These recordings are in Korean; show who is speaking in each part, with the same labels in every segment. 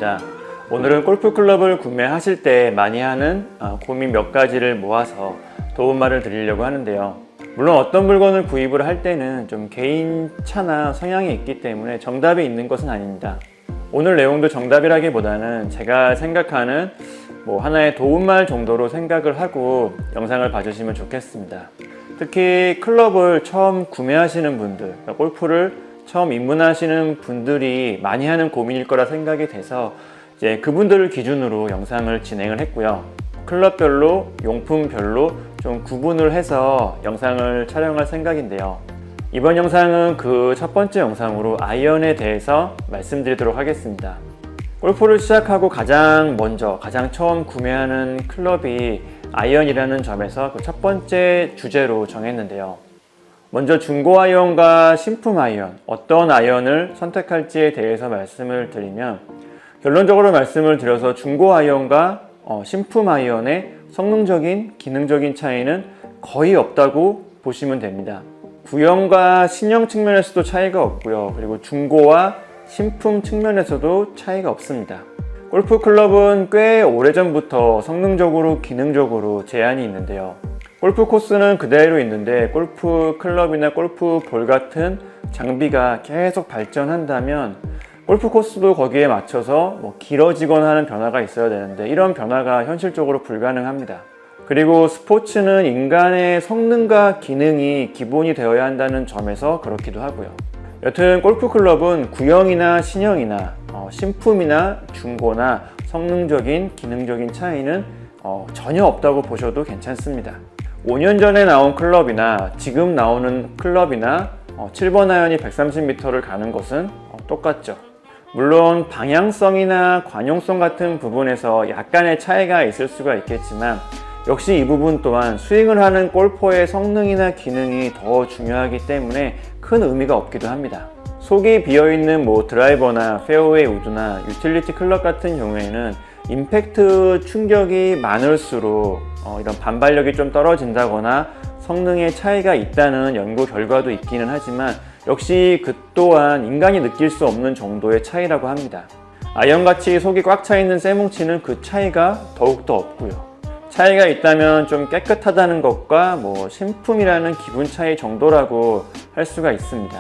Speaker 1: 반갑습니다. 오늘은 골프클럽을 구매하실 때 많이 하는 고민 몇 가지를 모아서 도움말을 드리려고 하는데요. 물론 어떤 물건을 구입을 할 때는 좀 개인차나 성향이 있기 때문에 정답이 있는 것은 아닙니다. 오늘 내용도 정답이라기보다는 제가 생각하는 하나의 도움말 정도로 생각을 하고 영상을 봐주시면 좋겠습니다. 특히 클럽을 처음 구매하시는 분들, 골프를 처음 입문하시는 분들이 많이 하는 고민일 거라 생각이 돼서 이제 그분들을 기준으로 영상을 진행을 했고요. 클럽별로, 용품별로 좀 구분을 해서 영상을 촬영할 생각인데요. 이번 영상은 그 첫 번째 영상으로 아이언에 대해서 말씀드리도록 하겠습니다. 골프를 시작하고 가장 처음 구매하는 클럽이 아이언이라는 점에서 그 첫 번째 주제로 정했는데요. 먼저 중고 아이언과 신품 아이언, 어떤 아이언을 선택할지에 대해서 말씀을 드리면, 결론적으로 말씀을 드려서 중고 아이언과 신품 아이언의 성능적인, 기능적인 차이는 거의 없다고 보시면 됩니다. 구형과 신형 측면에서도 차이가 없고요. 그리고 중고와 신품 측면에서도 차이가 없습니다. 골프 클럽은 꽤 오래전부터 성능적으로, 기능적으로 제한이 있는데요. 골프 코스는 그대로 있는데 골프 클럽이나 골프 볼 같은 장비가 계속 발전한다면 골프 코스도 거기에 맞춰서 길어지거나 하는 변화가 있어야 되는데 이런 변화가 현실적으로 불가능합니다. 그리고 스포츠는 인간의 성능과 기능이 기본이 되어야 한다는 점에서 그렇기도 하고요. 여튼 골프 클럽은 구형이나 신형이나 신품이나 중고나 성능적인, 기능적인 차이는 전혀 없다고 보셔도 괜찮습니다. 5년 전에 나온 클럽이나 지금 나오는 클럽이나 7번 아이언이 130m를 가는 것은 똑같죠. 물론 방향성이나 관용성 같은 부분에서 약간의 차이가 있을 수가 있겠지만 역시 이 부분 또한 스윙을 하는 골퍼의 성능이나 기능이 더 중요하기 때문에 큰 의미가 없기도 합니다. 속이 비어있는 드라이버나 페어웨이 우드나 유틸리티 클럽 같은 경우에는 임팩트 충격이 많을수록 이런 반발력이 좀 떨어진다거나 성능의 차이가 있다는 연구 결과도 있기는 하지만 역시 그 또한 인간이 느낄 수 없는 정도의 차이라고 합니다. 아이언같이 속이 꽉 차 있는 쇠뭉치는 그 차이가 더욱더 없고요. 차이가 있다면 좀 깨끗하다는 것과 신품이라는 기분 차이 정도라고 할 수가 있습니다.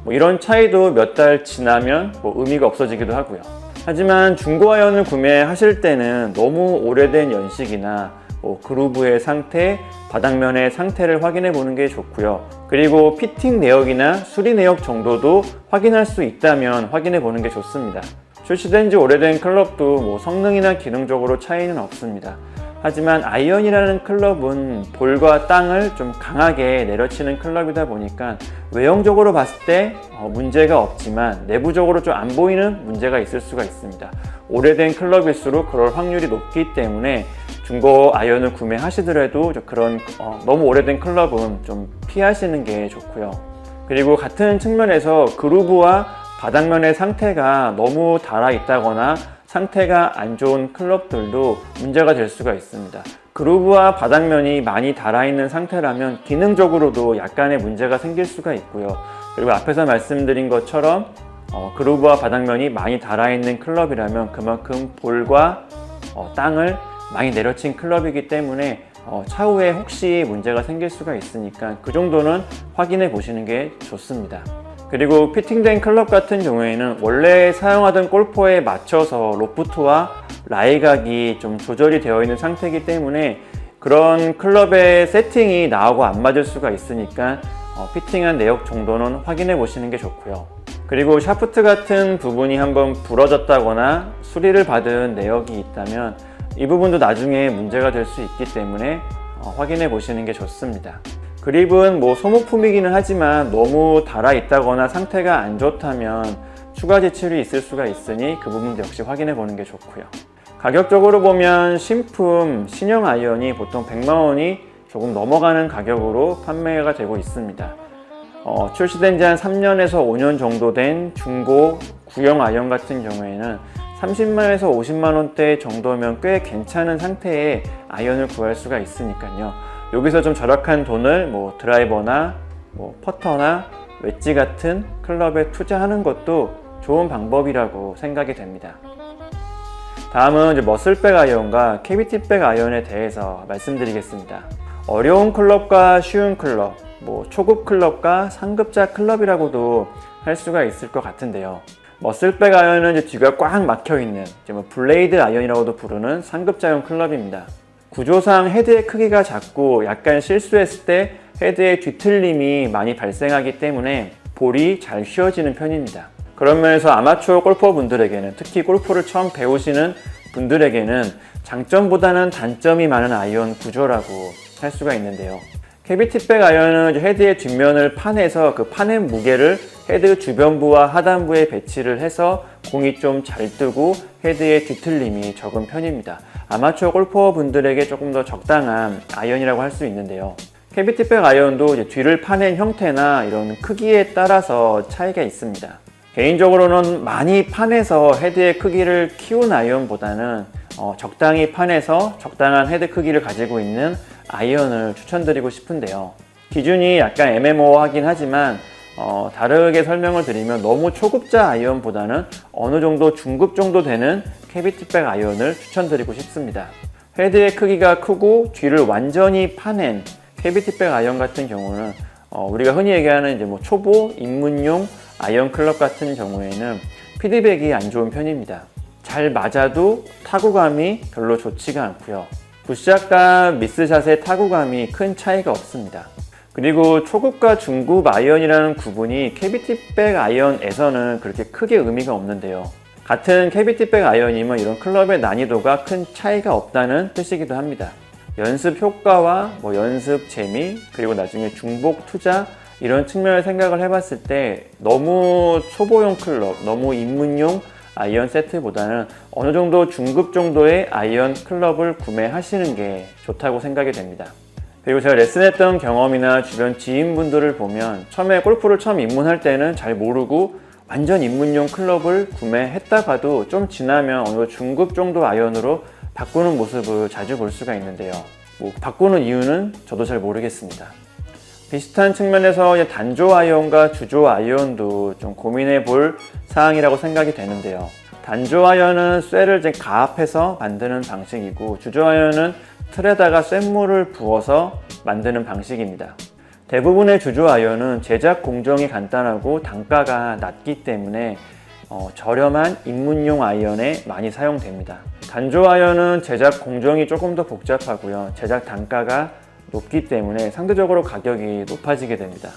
Speaker 1: 이런 차이도 몇 달 지나면 의미가 없어지기도 하고요. 하지만 중고 아이언을 구매하실 때는 너무 오래된 연식이나 그루브의 상태, 바닥면의 상태를 확인해 보는 게 좋고요. 그리고 피팅 내역이나 수리 내역 정도도 확인할 수 있다면 확인해 보는 게 좋습니다. 출시된 지 오래된 클럽도 성능이나 기능적으로 차이는 없습니다. 하지만 아이언이라는 클럽은 볼과 땅을 좀 강하게 내려치는 클럽이다 보니까 외형적으로 봤을 때 문제가 없지만 내부적으로 좀 안 보이는 문제가 있을 수가 있습니다. 오래된 클럽일수록 그럴 확률이 높기 때문에 중고 아이언을 구매하시더라도 그런 너무 오래된 클럽은 좀 피하시는 게 좋고요. 그리고 같은 측면에서 그루브와 바닥면의 상태가 너무 닳아 있다거나 상태가 안 좋은 클럽들도 문제가 될 수가 있습니다. 그루브와 바닥면이 많이 닳아있는 상태라면 기능적으로도 약간의 문제가 생길 수가 있고요. 그리고 앞에서 말씀드린 것처럼 그루브와 바닥면이 많이 닳아있는 클럽이라면 그만큼 볼과 땅을 많이 내려친 클럽이기 때문에 차후에 혹시 문제가 생길 수가 있으니까 그 정도는 확인해 보시는 게 좋습니다. 그리고 피팅된 클럽 같은 경우에는 원래 사용하던 골퍼에 맞춰서 로프트와 라이각이 좀 조절이 되어 있는 상태이기 때문에 그런 클럽의 세팅이 나하고 안 맞을 수가 있으니까 피팅한 내역 정도는 확인해 보시는 게 좋고요. 그리고 샤프트 같은 부분이 한번 부러졌다거나 수리를 받은 내역이 있다면 이 부분도 나중에 문제가 될 수 있기 때문에 확인해 보시는 게 좋습니다. 그립은 소모품이기는 하지만 너무 닳아 있다거나 상태가 안 좋다면 추가 제출이 있을 수가 있으니 그 부분도 역시 확인해 보는 게 좋고요. 가격적으로 보면 신품, 신형 아이언이 보통 100만 원이 조금 넘어가는 가격으로 판매가 되고 있습니다. 출시된 지 한 3년에서 5년 정도 된 중고, 구형 아이언 같은 경우에는 30만원에서 50만원대 정도면 꽤 괜찮은 상태의 아이언을 구할 수가 있으니까요. 여기서 좀 절약한 돈을 드라이버나 퍼터나 웨지 같은 클럽에 투자하는 것도 좋은 방법이라고 생각이 됩니다. 다음은 이제 머슬백 아이언과 캐비티백 아이언에 대해서 말씀드리겠습니다. 어려운 클럽과 쉬운 클럽, 초급 클럽과 상급자 클럽이라고도 할 수가 있을 것 같은데요. 머슬백 아이언은 이제 뒤가 꽉 막혀있는 블레이드 아이언이라고도 부르는 상급자용 클럽입니다. 구조상 헤드의 크기가 작고 약간 실수했을 때 헤드의 뒤틀림이 많이 발생하기 때문에 볼이 잘 휘어지는 편입니다. 그런 면에서 아마추어 골퍼 분들에게는, 특히 골프를 처음 배우시는 분들에게는 장점보다는 단점이 많은 아이언 구조라고 할 수가 있는데요. 캐비티백 아이언은 헤드의 뒷면을 파내서 그 파낸 무게를 헤드 주변부와 하단부에 배치를 해서 공이 좀 잘 뜨고 헤드의 뒤틀림이 적은 편입니다. 아마추어 골퍼 분들에게 조금 더 적당한 아이언이라고 할 수 있는데요. 캐비티백 아이언도 이제 뒤를 파낸 형태나 이런 크기에 따라서 차이가 있습니다. 개인적으로는 많이 파내서 헤드의 크기를 키운 아이언보다는 적당히 파내서 적당한 헤드 크기를 가지고 있는 아이언을 추천드리고 싶은데요. 기준이 약간 애매모호하긴 하지만 다르게 설명을 드리면 너무 초급자 아이언보다는 어느 정도 중급 정도 되는 캐비티백 아이언을 추천드리고 싶습니다. 헤드의 크기가 크고 뒤를 완전히 파낸 캐비티백 아이언 같은 경우는 우리가 흔히 얘기하는 이제 초보 입문용 아이언 클럽 같은 경우에는 피드백이 안 좋은 편입니다. 잘 맞아도 타구감이 별로 좋지가 않고요. 굿샷과 미스샷의 타구감이 큰 차이가 없습니다. 그리고 초급과 중급 아이언이라는 구분이 캐비티백 아이언에서는 그렇게 크게 의미가 없는데요. 같은 캐비티백 아이언이면 이런 클럽의 난이도가 큰 차이가 없다는 뜻이기도 합니다. 연습 효과와 연습 재미, 그리고 나중에 중복 투자 이런 측면을 생각을 해봤을 때 너무 초보용 클럽, 너무 입문용 아이언 세트보다는 어느 정도 중급 정도의 아이언 클럽을 구매하시는 게 좋다고 생각이 됩니다. 그리고 제가 레슨했던 경험이나 주변 지인분들을 보면 처음에 골프를 처음 입문할 때는 잘 모르고 완전 입문용 클럽을 구매했다가도 좀 지나면 어느 정도 중급 정도 아이언으로 바꾸는 모습을 자주 볼 수가 있는데요. 바꾸는 이유는 저도 잘 모르겠습니다. 비슷한 측면에서 단조 아이언과 주조 아이언도 좀 고민해 볼 사항이라고 생각이 되는데요. 단조 아이언은 쇠를 가압해서 만드는 방식이고, 주조 아이언은 틀에다가 쇳물을 부어서 만드는 방식입니다. 대부분의 주조 아이언은 제작 공정이 간단하고 단가가 낮기 때문에 저렴한 입문용 아이언에 많이 사용됩니다. 단조 아이언은 제작 공정이 조금 더 복잡하고요. 제작 단가가 높기 때문에 상대적으로 가격이 높아지게 됩니다.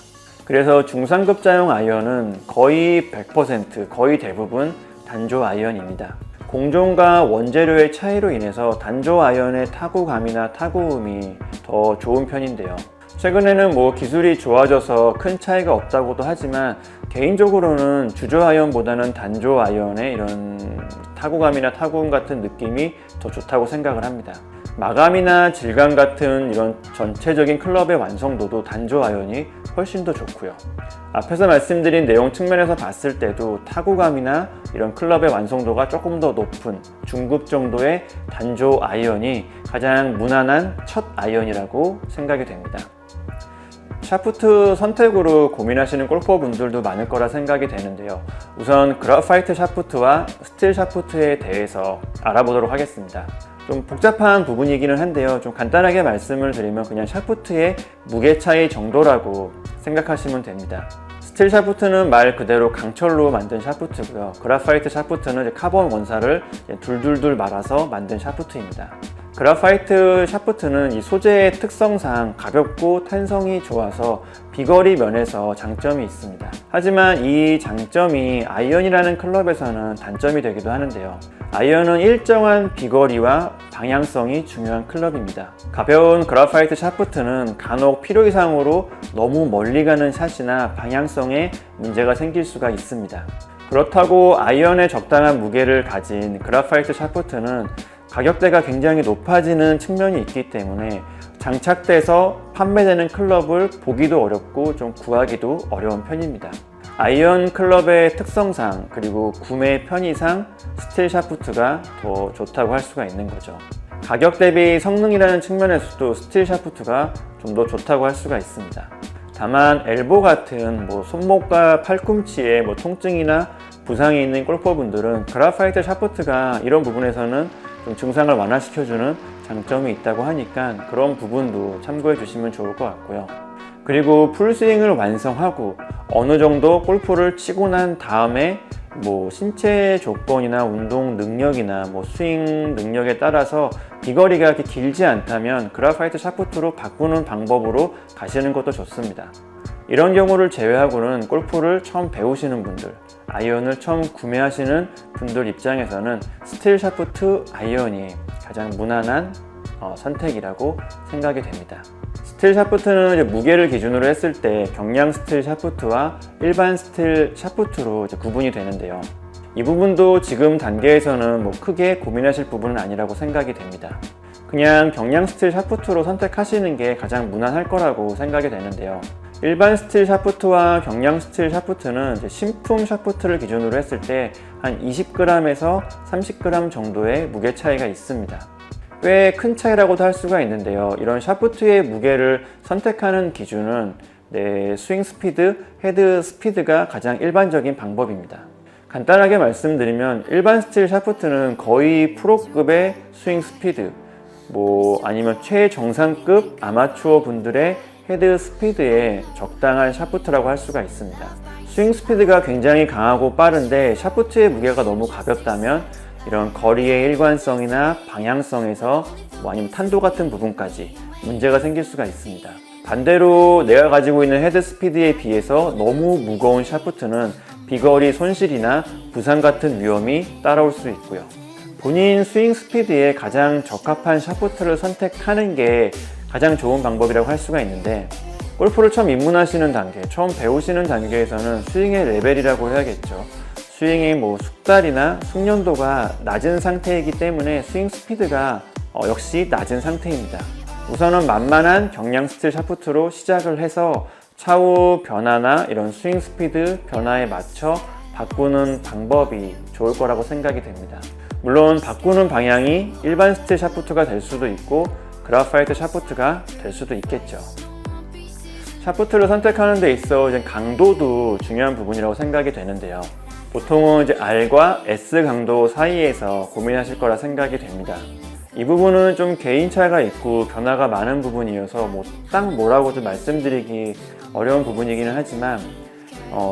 Speaker 1: 그래서 중상급자용 아이언은 거의 100%, 거의 대부분 단조 아이언입니다. 공정과 원재료의 차이로 인해서 단조 아이언의 타구감이나 타구음이 더 좋은 편인데요. 최근에는 기술이 좋아져서 큰 차이가 없다고도 하지만 개인적으로는 주조 아이언보다는 단조 아이언의 이런 타구감이나 타구음 같은 느낌이 더 좋다고 생각을 합니다. 마감이나 질감 같은 이런 전체적인 클럽의 완성도도 단조 아이언이 훨씬 더 좋고요. 앞에서 말씀드린 내용 측면에서 봤을 때도 타구감이나 이런 클럽의 완성도가 조금 더 높은 중급 정도의 단조 아이언이 가장 무난한 첫 아이언이라고 생각이 됩니다. 샤프트 선택으로 고민하시는 골퍼분들도 많을 거라 생각이 되는데요. 우선 그래파이트 샤프트와 스틸 샤프트에 대해서 알아보도록 하겠습니다. 좀 복잡한 부분이기는 한데요. 좀 간단하게 말씀을 드리면 그냥 샤프트의 무게 차이 정도라고 생각하시면 됩니다. 스틸 샤프트는 말 그대로 강철로 만든 샤프트고요. 그래파이트 샤프트는 카본 원사를 둘둘둘 말아서 만든 샤프트입니다. 그래파이트 샤프트는 이 소재의 특성상 가볍고 탄성이 좋아서 비거리 면에서 장점이 있습니다. 하지만 이 장점이 아이언이라는 클럽에서는 단점이 되기도 하는데요. 아이언은 일정한 비거리와 방향성이 중요한 클럽입니다. 가벼운 그래파이트 샤프트는 간혹 필요 이상으로 너무 멀리 가는 샷이나 방향성에 문제가 생길 수가 있습니다. 그렇다고 아이언에 적당한 무게를 가진 그래파이트 샤프트는 가격대가 굉장히 높아지는 측면이 있기 때문에 장착돼서 판매되는 클럽을 보기도 어렵고 좀 구하기도 어려운 편입니다. 아이언 클럽의 특성상 그리고 구매 편의상 스틸 샤프트가 더 좋다고 할 수가 있는 거죠. 가격 대비 성능이라는 측면에서도 스틸 샤프트가 좀 더 좋다고 할 수가 있습니다. 다만 엘보 같은 손목과 팔꿈치에 통증이나 부상이 있는 골퍼분들은 그라파이트 샤프트가 이런 부분에서는 좀 증상을 완화시켜주는 장점이 있다고 하니까 그런 부분도 참고해 주시면 좋을 것 같고요. 그리고 풀스윙을 완성하고 어느 정도 골프를 치고 난 다음에 신체 조건이나 운동 능력이나 스윙 능력에 따라서 비거리가 그렇게 길지 않다면 그라파이트 샤프트로 바꾸는 방법으로 가시는 것도 좋습니다. 이런 경우를 제외하고는 골프를 처음 배우시는 분들, 아이언을 처음 구매하시는 분들 입장에서는 스틸 샤프트 아이언이 가장 무난한 선택이라고 생각이 됩니다. 스틸 샤프트는 이제 무게를 기준으로 했을 때 경량 스틸 샤프트와 일반 스틸 샤프트로 이제 구분이 되는데요. 이 부분도 지금 단계에서는 크게 고민하실 부분은 아니라고 생각이 됩니다. 그냥 경량 스틸 샤프트로 선택하시는 게 가장 무난할 거라고 생각이 되는데요. 일반 스틸 샤프트와 경량 스틸 샤프트는 이제 신품 샤프트를 기준으로 했을 때 한 20g에서 30g 정도의 무게 차이가 있습니다. 꽤 큰 차이라고도 할 수가 있는데요. 이런 샤프트의 무게를 선택하는 기준은 내 스윙 스피드, 헤드 스피드가 가장 일반적인 방법입니다. 간단하게 말씀드리면 일반 스틸 샤프트는 거의 프로급의 스윙 스피드, 아니면 최정상급 아마추어 분들의 헤드 스피드에 적당한 샤프트라고 할 수가 있습니다. 스윙 스피드가 굉장히 강하고 빠른데 샤프트의 무게가 너무 가볍다면 이런 거리의 일관성이나 방향성에서 아니면 탄도 같은 부분까지 문제가 생길 수가 있습니다. 반대로 내가 가지고 있는 헤드 스피드에 비해서 너무 무거운 샤프트는 비거리 손실이나 부상 같은 위험이 따라올 수 있고요. 본인 스윙 스피드에 가장 적합한 샤프트를 선택하는 게 가장 좋은 방법이라고 할 수가 있는데, 골프를 처음 입문하시는 단계, 처음 배우시는 단계에서는 스윙의 레벨이라고 해야겠죠. 스윙의 숙달이나 숙련도가 낮은 상태이기 때문에 스윙 스피드가 역시 낮은 상태입니다. 우선은 만만한 경량 스틸 샤프트로 시작을 해서 차후 변화나 이런 스윙 스피드 변화에 맞춰 바꾸는 방법이 좋을 거라고 생각이 됩니다. 물론 바꾸는 방향이 일반 스틸 샤프트가 될 수도 있고 그라파이트 샤프트가 될 수도 있겠죠. 샤프트를 선택하는 데 있어 이제 강도도 중요한 부분이라고 생각이 되는데요. 보통은 이제 R과 S 강도 사이에서 고민하실 거라 생각이 됩니다. 이 부분은 좀 개인 차이가 있고 변화가 많은 부분이어서 딱 뭐라고 좀 말씀드리기 어려운 부분이기는 하지만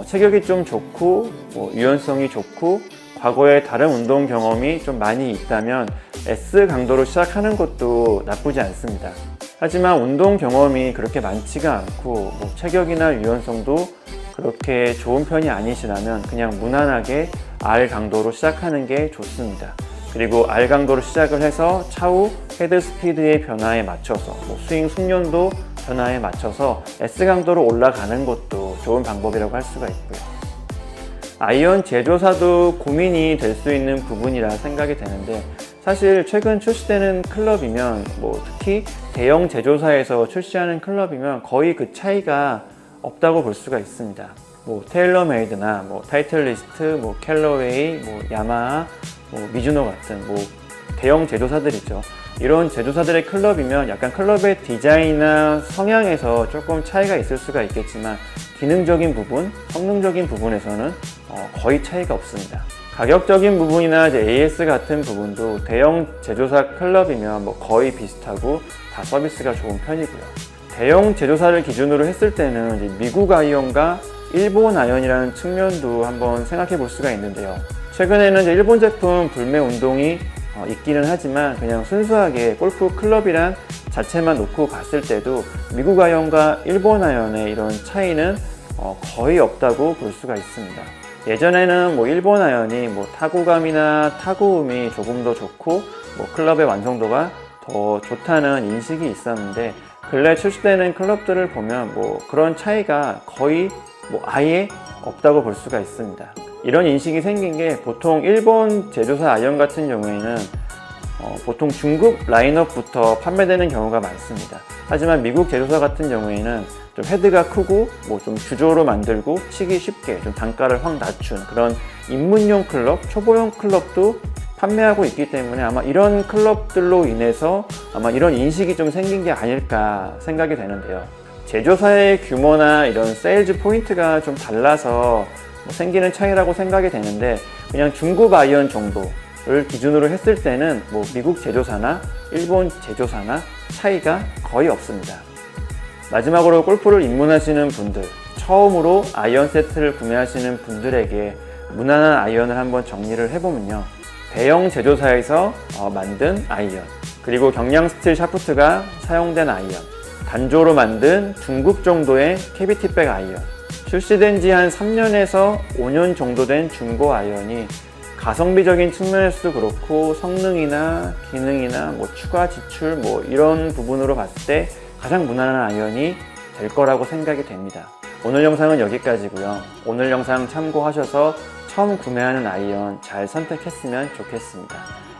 Speaker 1: 체격이 좀 좋고 유연성이 좋고 과거에 다른 운동 경험이 좀 많이 있다면 S 강도로 시작하는 것도 나쁘지 않습니다. 하지만 운동 경험이 그렇게 많지가 않고 체격이나 유연성도 그렇게 좋은 편이 아니시라면 그냥 무난하게 R 강도로 시작하는 게 좋습니다. 그리고 R 강도로 시작을 해서 차후 헤드 스피드의 변화에 맞춰서 스윙 숙련도 변화에 맞춰서 S 강도로 올라가는 것도 좋은 방법이라고 할 수가 있고요. 아이언 제조사도 고민이 될 수 있는 부분이라 생각이 되는데, 사실 최근 출시되는 클럽이면 특히 대형 제조사에서 출시하는 클럽이면 거의 그 차이가 없다고 볼 수가 있습니다. 테일러메이드나 타이틀리스트, 캘러웨이, 야마하, 미즈노 같은 대형 제조사들이죠. 이런 제조사들의 클럽이면 약간 클럽의 디자인이나 성향에서 조금 차이가 있을 수가 있겠지만 기능적인 부분, 성능적인 부분에서는 거의 차이가 없습니다. 가격적인 부분이나 이제 AS 같은 부분도 대형 제조사 클럽이면 거의 비슷하고 다 서비스가 좋은 편이고요. 대형 제조사를 기준으로 했을 때는 이제 미국 아이언과 일본 아이언이라는 측면도 한번 생각해 볼 수가 있는데요. 최근에는 이제 일본 제품 불매 운동이 있기는 하지만 그냥 순수하게 골프 클럽이란 자체만 놓고 봤을 때도 미국 아이언과 일본 아이언의 이런 차이는 거의 없다고 볼 수가 있습니다. 예전에는 일본 아이언이 타구감이나 타구음이 조금 더 좋고 클럽의 완성도가 더 좋다는 인식이 있었는데, 근래 출시되는 클럽들을 보면 그런 차이가 거의 아예 없다고 볼 수가 있습니다. 이런 인식이 생긴 게 보통 일본 제조사 아이언 같은 경우에는 보통 중급 라인업부터 판매되는 경우가 많습니다. 하지만 미국 제조사 같은 경우에는 좀 헤드가 크고 좀 주조로 만들고 치기 쉽게 좀 단가를 확 낮춘 그런 입문용 클럽, 초보용 클럽도 판매하고 있기 때문에 아마 이런 클럽들로 인해서 아마 이런 인식이 좀 생긴 게 아닐까 생각이 되는데요. 제조사의 규모나 이런 세일즈 포인트가 좀 달라서 생기는 차이라고 생각이 되는데, 그냥 중급 아이언 정도를 기준으로 했을 때는 미국 제조사나 일본 제조사나 차이가 거의 없습니다. 마지막으로 골프를 입문하시는 분들, 처음으로 아이언 세트를 구매하시는 분들에게 무난한 아이언을 한번 정리를 해보면요, 대형 제조사에서 만든 아이언, 그리고 경량 스틸 샤프트가 사용된 아이언, 단조로 만든 중급 정도의 캐비티백 아이언, 출시된 지 한 3년에서 5년 정도 된 중고 아이언이 가성비적인 측면에서도 그렇고 성능이나 기능이나 추가 지출 이런 부분으로 봤을 때 가장 무난한 아이언이 될 거라고 생각이 됩니다. 오늘 영상은 여기까지고요. 오늘 영상 참고하셔서 처음 구매하는 아이언 잘 선택했으면 좋겠습니다.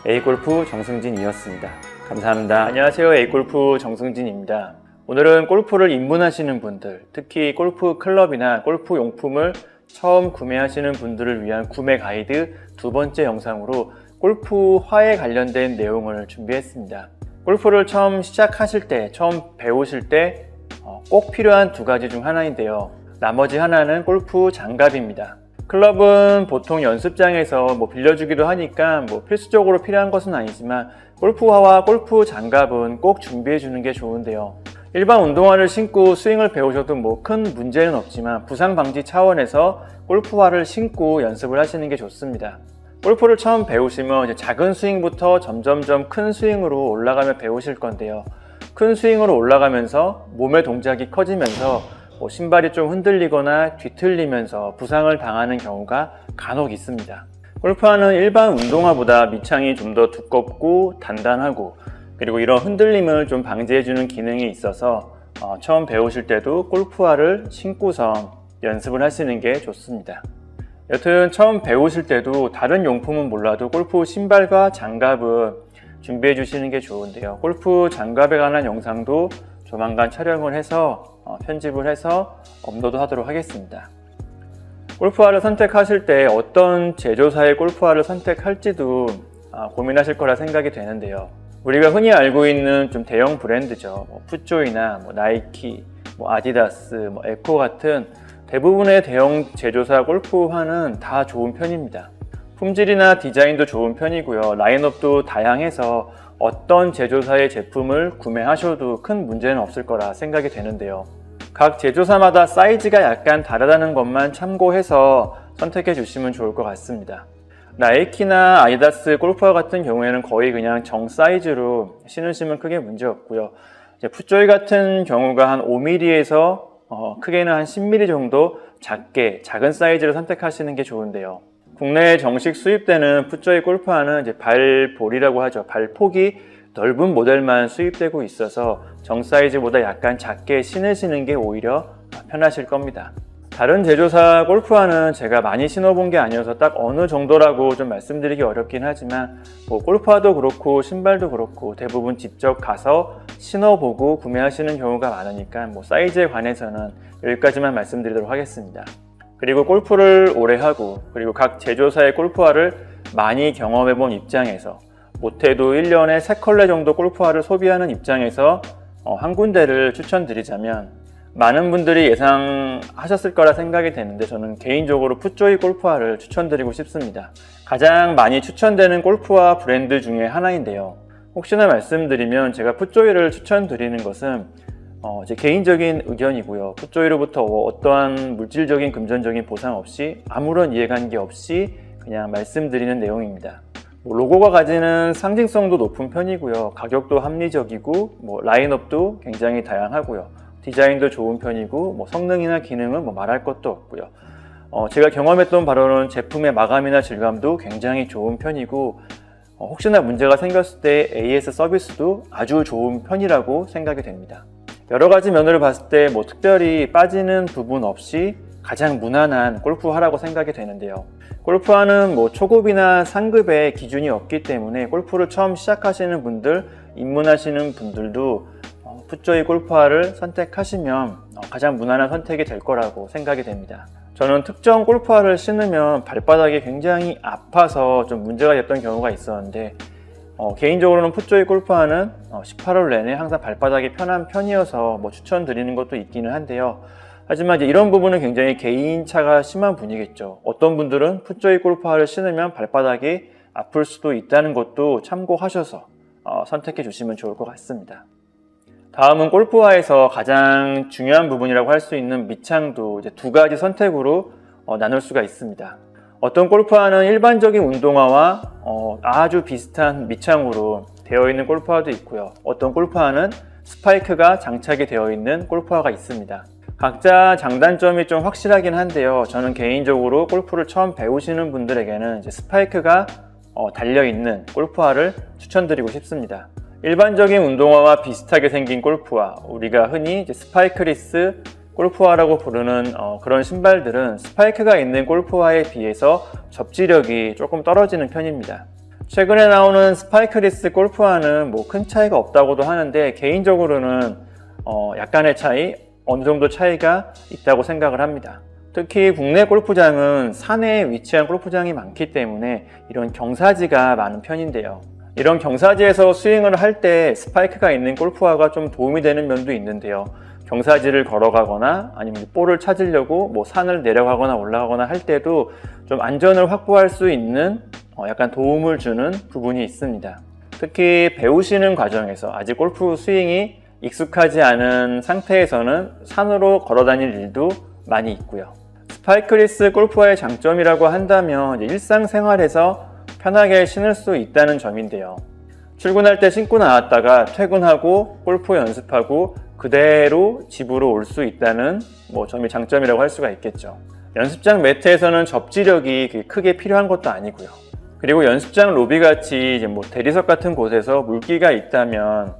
Speaker 1: A골프 정승진이었습니다. 감사합니다. 안녕하세요. A골프 정승진입니다. 오늘은 골프를 입문하시는 분들, 특히 골프 클럽이나 골프 용품을 처음 구매하시는 분들을 위한 구매 가이드 두 번째 영상으로 골프화에 관련된 내용을 준비했습니다. 골프를 처음 시작하실 때, 처음 배우실 때 꼭 필요한 두 가지 중 하나인데요. 나머지 하나는 골프 장갑입니다. 클럽은 보통 연습장에서 빌려주기도 하니까 필수적으로 필요한 것은 아니지만 골프화와 골프 장갑은 꼭 준비해 주는 게 좋은데요. 일반 운동화를 신고 스윙을 배우셔도 큰 문제는 없지만 부상 방지 차원에서 골프화를 신고 연습을 하시는 게 좋습니다. 골프를 처음 배우시면 이제 작은 스윙부터 점점점 큰 스윙으로 올라가며 배우실 건데요. 큰 스윙으로 올라가면서 몸의 동작이 커지면서 신발이 좀 흔들리거나 뒤틀리면서 부상을 당하는 경우가 간혹 있습니다. 골프화는 일반 운동화보다 밑창이 좀 더 두껍고 단단하고, 그리고 이런 흔들림을 좀 방지해주는 기능이 있어서 처음 배우실 때도 골프화를 신고선 연습을 하시는 게 좋습니다. 여튼 처음 배우실 때도 다른 용품은 몰라도 골프 신발과 장갑은 준비해 주시는 게 좋은데요. 골프 장갑에 관한 영상도 조만간 촬영을 해서 편집을 해서 업로드 하도록 하겠습니다. 골프화를 선택하실 때 어떤 제조사의 골프화를 선택할지도 고민하실 거라 생각이 되는데요. 우리가 흔히 알고 있는 좀 대형 브랜드죠. 풋조이나 나이키, 아디다스, 에코 같은 대부분의 대형 제조사 골프화는 다 좋은 편입니다. 품질이나 디자인도 좋은 편이고요. 라인업도 다양해서 어떤 제조사의 제품을 구매하셔도 큰 문제는 없을 거라 생각이 되는데요. 각 제조사마다 사이즈가 약간 다르다는 것만 참고해서 선택해 주시면 좋을 것 같습니다. 나이키나 아디다스 골프화 같은 경우에는 거의 그냥 정 사이즈로 신으시면 크게 문제 없고요. 풋조이 같은 경우가 한 5mm에서 크게는 한 10mm 정도 작은 사이즈를 선택하시는 게 좋은데요. 국내에 정식 수입되는 풋조이 골프화는 발볼이라고 하죠. 발폭이 넓은 모델만 수입되고 있어서 정 사이즈보다 약간 작게 신으시는 게 오히려 편하실 겁니다. 다른 제조사 골프화는 제가 많이 신어본 게 아니어서 딱 어느 정도라고 좀 말씀드리기 어렵긴 하지만 골프화도 그렇고 신발도 그렇고 대부분 직접 가서 신어보고 구매하시는 경우가 많으니까 사이즈에 관해서는 여기까지만 말씀드리도록 하겠습니다. 그리고 골프를 오래 하고, 그리고 각 제조사의 골프화를 많이 경험해본 입장에서, 못해도 1년에 3컬레 정도 골프화를 소비하는 입장에서 한 군데를 추천드리자면, 많은 분들이 예상하셨을 거라 생각이 되는데 저는 개인적으로 풋조이 골프화를 추천드리고 싶습니다. 가장 많이 추천되는 골프화 브랜드 중에 하나인데요. 혹시나 말씀드리면 제가 풋조이를 추천드리는 것은 제 개인적인 의견이고요. 풋조이로부터 어떠한 물질적인 금전적인 보상 없이 아무런 이해관계 없이 그냥 말씀드리는 내용입니다. 로고가 가지는 상징성도 높은 편이고요. 가격도 합리적이고 라인업도 굉장히 다양하고요. 디자인도 좋은 편이고 성능이나 기능은 말할 것도 없고요. 제가 경험했던 바로는 제품의 마감이나 질감도 굉장히 좋은 편이고, 혹시나 문제가 생겼을 때 AS 서비스도 아주 좋은 편이라고 생각이 됩니다. 여러 가지 면으로 봤을 때 특별히 빠지는 부분 없이 가장 무난한 골프화라고 생각이 되는데요. 골프화는 초급이나 상급의 기준이 없기 때문에 골프를 처음 시작하시는 분들, 입문하시는 분들도 풋조이 골프화를 선택하시면 가장 무난한 선택이 될 거라고 생각이 됩니다. 저는 특정 골프화를 신으면 발바닥이 굉장히 아파서 좀 문제가 됐던 경우가 있었는데, 개인적으로는 풋조이 골프화는 18홀 내내 항상 발바닥이 편한 편이어서 추천드리는 것도 있기는 한데요. 하지만 이제 이런 부분은 굉장히 개인차가 심한 분이겠죠. 어떤 분들은 풋조이 골프화를 신으면 발바닥이 아플 수도 있다는 것도 참고하셔서 선택해 주시면 좋을 것 같습니다. 다음은 골프화에서 가장 중요한 부분이라고 할 수 있는 밑창도 이제 두 가지 선택으로 나눌 수가 있습니다. 어떤 골프화는 일반적인 운동화와 아주 비슷한 밑창으로 되어 있는 골프화도 있고요. 어떤 골프화는 스파이크가 장착이 되어 있는 골프화가 있습니다. 각자 장단점이 좀 확실하긴 한데요. 저는 개인적으로 골프를 처음 배우시는 분들에게는 이제 스파이크가 달려있는 골프화를 추천드리고 싶습니다. 일반적인 운동화와 비슷하게 생긴 골프화, 우리가 흔히 이제 스파이크리스 골프화라고 부르는 그런 신발들은 스파이크가 있는 골프화에 비해서 접지력이 조금 떨어지는 편입니다. 최근에 나오는 스파이크리스 골프화는 뭐 큰 차이가 없다고도 하는데 개인적으로는 약간의 차이, 어느 정도 차이가 있다고 생각을 합니다. 특히 국내 골프장은 산에 위치한 골프장이 많기 때문에 이런 경사지가 많은 편인데요. 이런 경사지에서 스윙을 할 때 스파이크가 있는 골프화가 좀 도움이 되는 면도 있는데요. 경사지를 걸어가거나 아니면 볼을 찾으려고 뭐 산을 내려가거나 올라가거나 할 때도 좀 안전을 확보할 수 있는 약간 도움을 주는 부분이 있습니다. 특히 배우시는 과정에서 아직 골프 스윙이 익숙하지 않은 상태에서는 산으로 걸어 다닐 일도 많이 있고요. 스파이크리스 골프화의 장점이라고 한다면 일상생활에서 편하게 신을 수 있다는 점인데요. 출근할 때 신고 나왔다가 퇴근하고 골프 연습하고 그대로 집으로 올 수 있다는 점이 장점이라고 할 수가 있겠죠. 연습장 매트에서는 접지력이 크게 필요한 것도 아니고요. 그리고 연습장 로비같이 대리석 같은 곳에서 물기가 있다면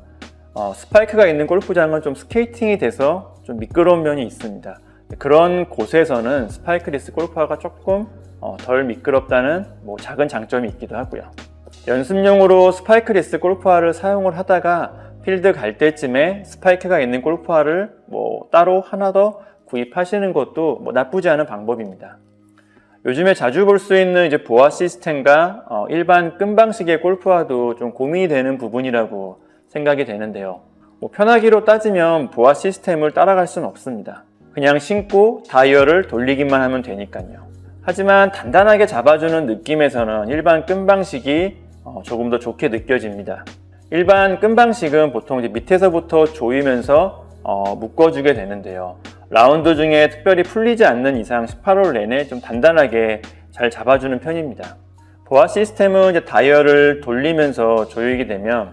Speaker 1: 스파이크가 있는 골프장은 좀 스케이팅이 돼서 좀 미끄러운 면이 있습니다. 그런 곳에서는 스파이크리스 골프화가 조금 덜 미끄럽다는 작은 장점이 있기도 하고요. 연습용으로 스파이크리스 골프화를 사용을 하다가 필드 갈 때쯤에 스파이크가 있는 골프화를 따로 하나 더 구입하시는 것도 나쁘지 않은 방법입니다. 요즘에 자주 볼 수 있는 보아 시스템과 일반 끈 방식의 골프화도 좀 고민이 되는 부분이라고 생각이 되는데요. 편하기로 따지면 보아 시스템을 따라갈 수는 없습니다. 그냥 신고 다이얼을 돌리기만 하면 되니까요. 하지만 단단하게 잡아주는 느낌에서는 일반 끈 방식이 조금 더 좋게 느껴집니다. 일반 끈 방식은 보통 밑에서부터 조이면서 묶어주게 되는데요. 라운드 중에 특별히 풀리지 않는 이상 18홀 내내 좀 단단하게 잘 잡아주는 편입니다. 보아 시스템은 다이얼을 돌리면서 조이게 되면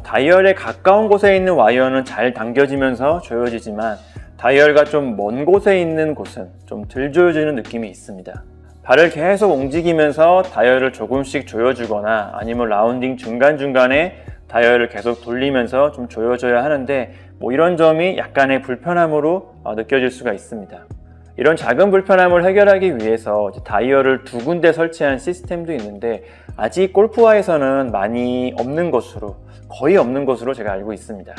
Speaker 1: 다이얼에 가까운 곳에 있는 와이어는 잘 당겨지면서 조여지지만 다이얼과 좀 먼 곳에 있는 곳은 좀 덜 조여지는 느낌이 있습니다. 발을 계속 움직이면서 다이얼을 조금씩 조여주거나 아니면 라운딩 중간중간에 다이얼을 계속 돌리면서 좀 조여줘야 하는데 이런 점이 약간의 불편함으로 느껴질 수가 있습니다. 이런 작은 불편함을 해결하기 위해서 다이얼을 두 군데 설치한 시스템도 있는데 아직 골프화에서는 많이 없는 것으로, 거의 없는 것으로 제가 알고 있습니다.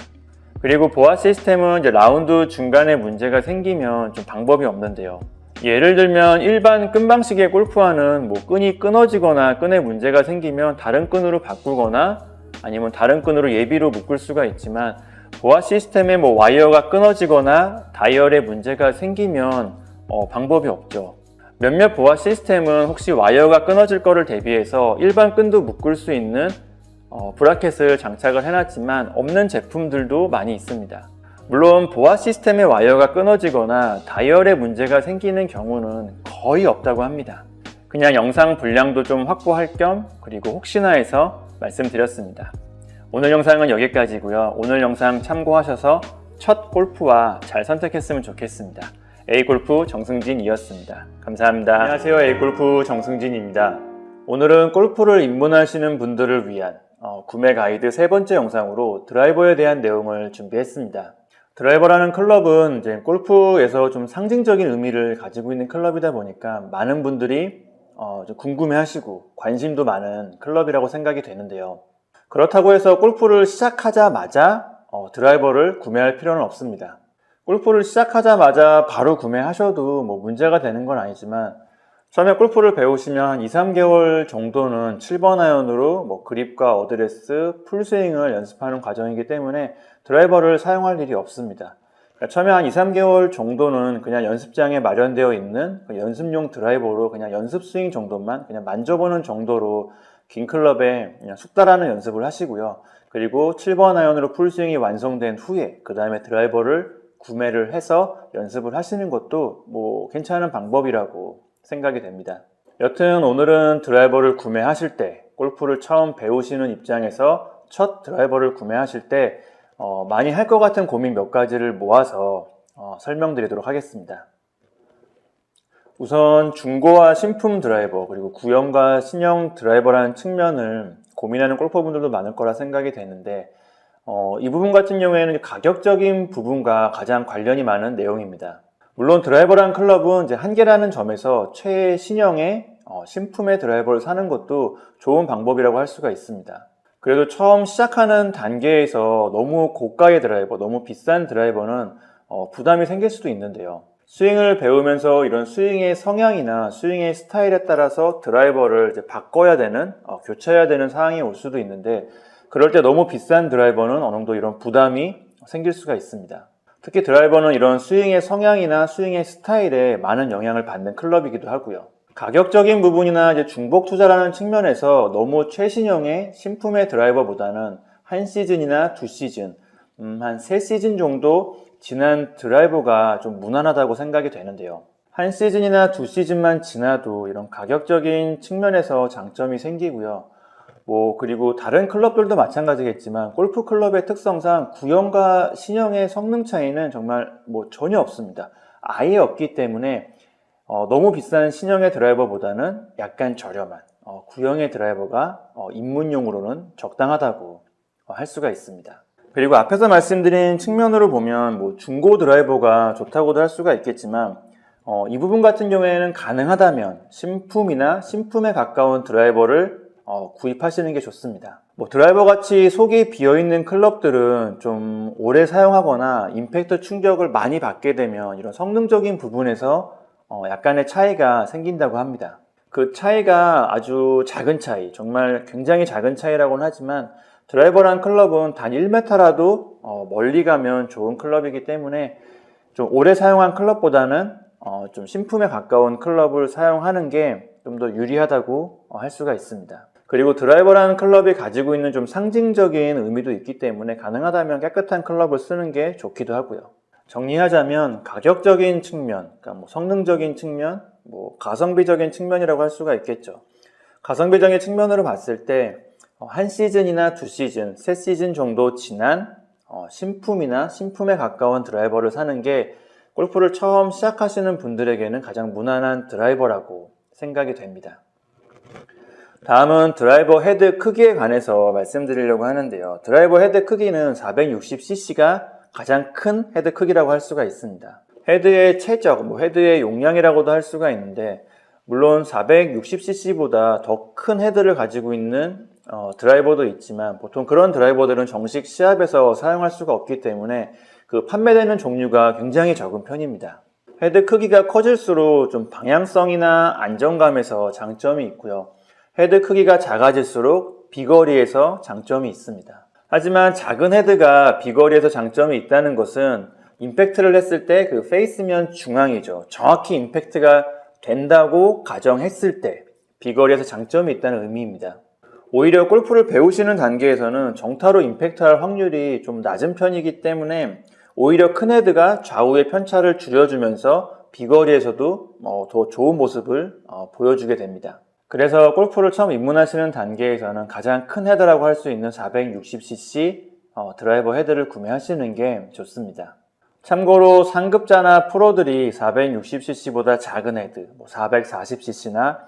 Speaker 1: 그리고 보아 시스템은 라운드 중간에 문제가 생기면 좀 방법이 없는데요. 예를 들면 일반 끈 방식의 골프화는 끈이 끊어지거나 끈에 문제가 생기면 다른 끈으로 바꾸거나 아니면 다른 끈으로 예비로 묶을 수가 있지만 보아 시스템에 와이어가 끊어지거나 다이얼에 문제가 생기면 방법이 없죠. 몇몇 보아 시스템은 혹시 와이어가 끊어질 거를 대비해서 일반 끈도 묶을 수 있는 브라켓을 장착을 해놨지만 없는 제품들도 많이 있습니다. 물론 보아 시스템의 와이어가 끊어지거나 다이얼에 문제가 생기는 경우는 거의 없다고 합니다. 그냥 영상 분량도 좀 확보할 겸 그리고 혹시나 해서 말씀드렸습니다. 오늘 영상은 여기까지고요. 오늘 영상 참고하셔서 첫 골프화 잘 선택했으면 좋겠습니다. A골프 정승진이었습니다. 감사합니다. 안녕하세요. A골프 정승진입니다. 오늘은 골프를 입문하시는 분들을 위한 구매 가이드 세 번째 영상으로 드라이버에 대한 내용을 준비했습니다. 드라이버라는 클럽은 이제 골프에서 좀 상징적인 의미를 가지고 있는 클럽이다 보니까 많은 분들이 좀 궁금해하시고 관심도 많은 클럽이라고 생각이 되는데요. 그렇다고 해서 골프를 시작하자마자 드라이버를 구매할 필요는 없습니다. 골프를 시작하자마자 바로 구매하셔도 문제가 되는 건 아니지만 처음에 골프를 배우시면 한 2, 3개월 정도는 7번 아이언으로 그립과 어드레스, 풀스윙을 연습하는 과정이기 때문에 드라이버를 사용할 일이 없습니다. 그러니까 처음에 한 2, 3개월 정도는 그냥 연습장에 마련되어 있는 연습용 드라이버로 그냥 연습 스윙 정도만 그냥 만져보는 정도로 긴 클럽에 그냥 숙달하는 연습을 하시고요. 그리고 7번 아이언으로 풀스윙이 완성된 후에 그 다음에 드라이버를 구매를 해서 연습을 하시는 것도 뭐 괜찮은 방법이라고 생각이 됩니다. 여튼 오늘은 드라이버를 구매하실 때, 골프를 처음 배우시는 입장에서 첫 드라이버를 구매하실 때 많이 할 것 같은 고민 몇 가지를 모아서 설명드리도록 하겠습니다. 우선 중고와 신품 드라이버, 그리고 구형과 신형 드라이버라는 측면을 고민하는 골퍼분들도 많을 거라 생각이 되는데 이 부분 같은 경우에는 가격적인 부분과 가장 관련이 많은 내용입니다. 물론 드라이버라는 클럽은 이제 한계라는 점에서 최신형의 신품의 드라이버를 사는 것도 좋은 방법이라고 할 수가 있습니다. 그래도 처음 시작하는 단계에서 너무 고가의 드라이버, 너무 비싼 드라이버는 부담이 생길 수도 있는데요. 스윙을 배우면서 이런 스윙의 성향이나 스윙의 스타일에 따라서 드라이버를 이제 바꿔야 되는, 교체해야 되는 상황이 올 수도 있는데 그럴 때 너무 비싼 드라이버는 어느 정도 이런 부담이 생길 수가 있습니다. 특히 드라이버는 이런 스윙의 성향이나 스윙의 스타일에 많은 영향을 받는 클럽이기도 하고요. 가격적인 부분이나 이제 중복 투자라는 측면에서 너무 최신형의 신품의 드라이버보다는 한 시즌이나 두 시즌, 한 세 시즌 정도 지난 드라이버가 좀 무난하다고 생각이 되는데요. 한 시즌이나 두 시즌만 지나도 이런 가격적인 측면에서 장점이 생기고요. 그리고 다른 클럽들도 마찬가지겠지만 골프 클럽의 특성상 구형과 신형의 성능 차이는 정말 전혀 없습니다. 아예 없기 때문에 너무 비싼 신형의 드라이버보다는 약간 저렴한 구형의 드라이버가 입문용으로는 적당하다고 할 수가 있습니다. 그리고 앞에서 말씀드린 측면으로 보면 중고 드라이버가 좋다고도 할 수가 있겠지만 이 부분 같은 경우에는 가능하다면 신품이나 신품에 가까운 드라이버를 구입하시는 게 좋습니다. 드라이버 같이 속이 비어있는 클럽들은 좀 오래 사용하거나 임팩트 충격을 많이 받게 되면 이런 성능적인 부분에서 약간의 차이가 생긴다고 합니다. 그 차이가 아주 작은 차이, 정말 굉장히 작은 차이라고는 하지만 드라이버란 클럽은 단 1m라도 멀리 가면 좋은 클럽이기 때문에 좀 오래 사용한 클럽보다는 좀 신품에 가까운 클럽을 사용하는 게 좀 더 유리하다고 할 수가 있습니다. 그리고 드라이버라는 클럽이 가지고 있는 좀 상징적인 의미도 있기 때문에 가능하다면 깨끗한 클럽을 쓰는 게 좋기도 하고요. 정리하자면 가격적인 측면, 그러니까 성능적인 측면, 가성비적인 측면이라고 할 수가 있겠죠. 가성비적인 측면으로 봤을 때 한 시즌이나 두 시즌, 세 시즌 정도 지난 신품이나 신품에 가까운 드라이버를 사는 게 골프를 처음 시작하시는 분들에게는 가장 무난한 드라이버라고 생각이 됩니다. 다음은 드라이버 헤드 크기에 관해서 말씀드리려고 하는데요. 드라이버 헤드 크기는 460cc가 가장 큰 헤드 크기라고 할 수가 있습니다. 헤드의 최적, 헤드의 용량이라고도 할 수가 있는데 물론 460cc보다 더 큰 헤드를 가지고 있는 드라이버도 있지만 보통 그런 드라이버들은 정식 시합에서 사용할 수가 없기 때문에 그 판매되는 종류가 굉장히 적은 편입니다. 헤드 크기가 커질수록 좀 방향성이나 안정감에서 장점이 있고요. 헤드 크기가 작아질수록 비거리에서 장점이 있습니다. 하지만 작은 헤드가 비거리에서 장점이 있다는 것은 임팩트를 했을 때 그 페이스면 중앙이죠. 정확히 임팩트가 된다고 가정했을 때 비거리에서 장점이 있다는 의미입니다. 오히려 골프를 배우시는 단계에서는 정타로 임팩트할 확률이 좀 낮은 편이기 때문에 오히려 큰 헤드가 좌우의 편차를 줄여주면서 비거리에서도 더 좋은 모습을 보여주게 됩니다. 그래서 골프를 처음 입문하시는 단계에서는 가장 큰 헤드라고 할 수 있는 460cc 드라이버 헤드를 구매하시는 게 좋습니다. 참고로 상급자나 프로들이 460cc보다 작은 헤드, 440cc나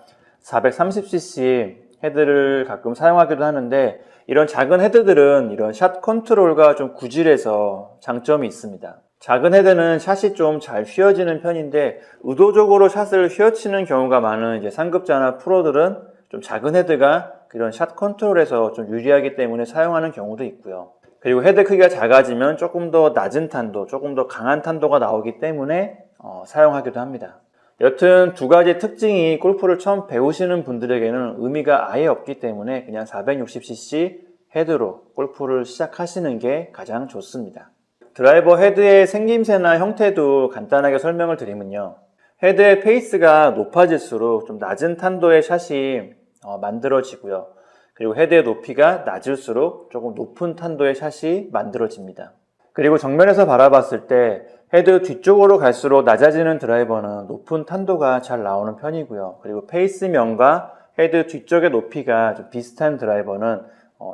Speaker 1: 430cc 헤드를 가끔 사용하기도 하는데 이런 작은 헤드들은 이런 샷 컨트롤과 좀 구질해서 장점이 있습니다. 작은 헤드는 샷이 좀 잘 휘어지는 편인데 의도적으로 샷을 휘어치는 경우가 많은 이제 상급자나 프로들은 좀 작은 헤드가 이런 샷 컨트롤에서 좀 유리하기 때문에 사용하는 경우도 있고요. 그리고 헤드 크기가 작아지면 조금 더 낮은 탄도, 조금 더 강한 탄도가 나오기 때문에 사용하기도 합니다. 여튼 두 가지 특징이 골프를 처음 배우시는 분들에게는 의미가 아예 없기 때문에 그냥 460cc 헤드로 골프를 시작하시는 게 가장 좋습니다. 드라이버 헤드의 생김새나 형태도 간단하게 설명을 드리면요. 헤드의 페이스가 높아질수록 좀 낮은 탄도의 샷이 만들어지고요. 그리고 헤드의 높이가 낮을수록 조금 높은 탄도의 샷이 만들어집니다. 그리고 정면에서 바라봤을 때 헤드 뒤쪽으로 갈수록 낮아지는 드라이버는 높은 탄도가 잘 나오는 편이고요. 그리고 페이스면과 헤드 뒤쪽의 높이가 좀 비슷한 드라이버는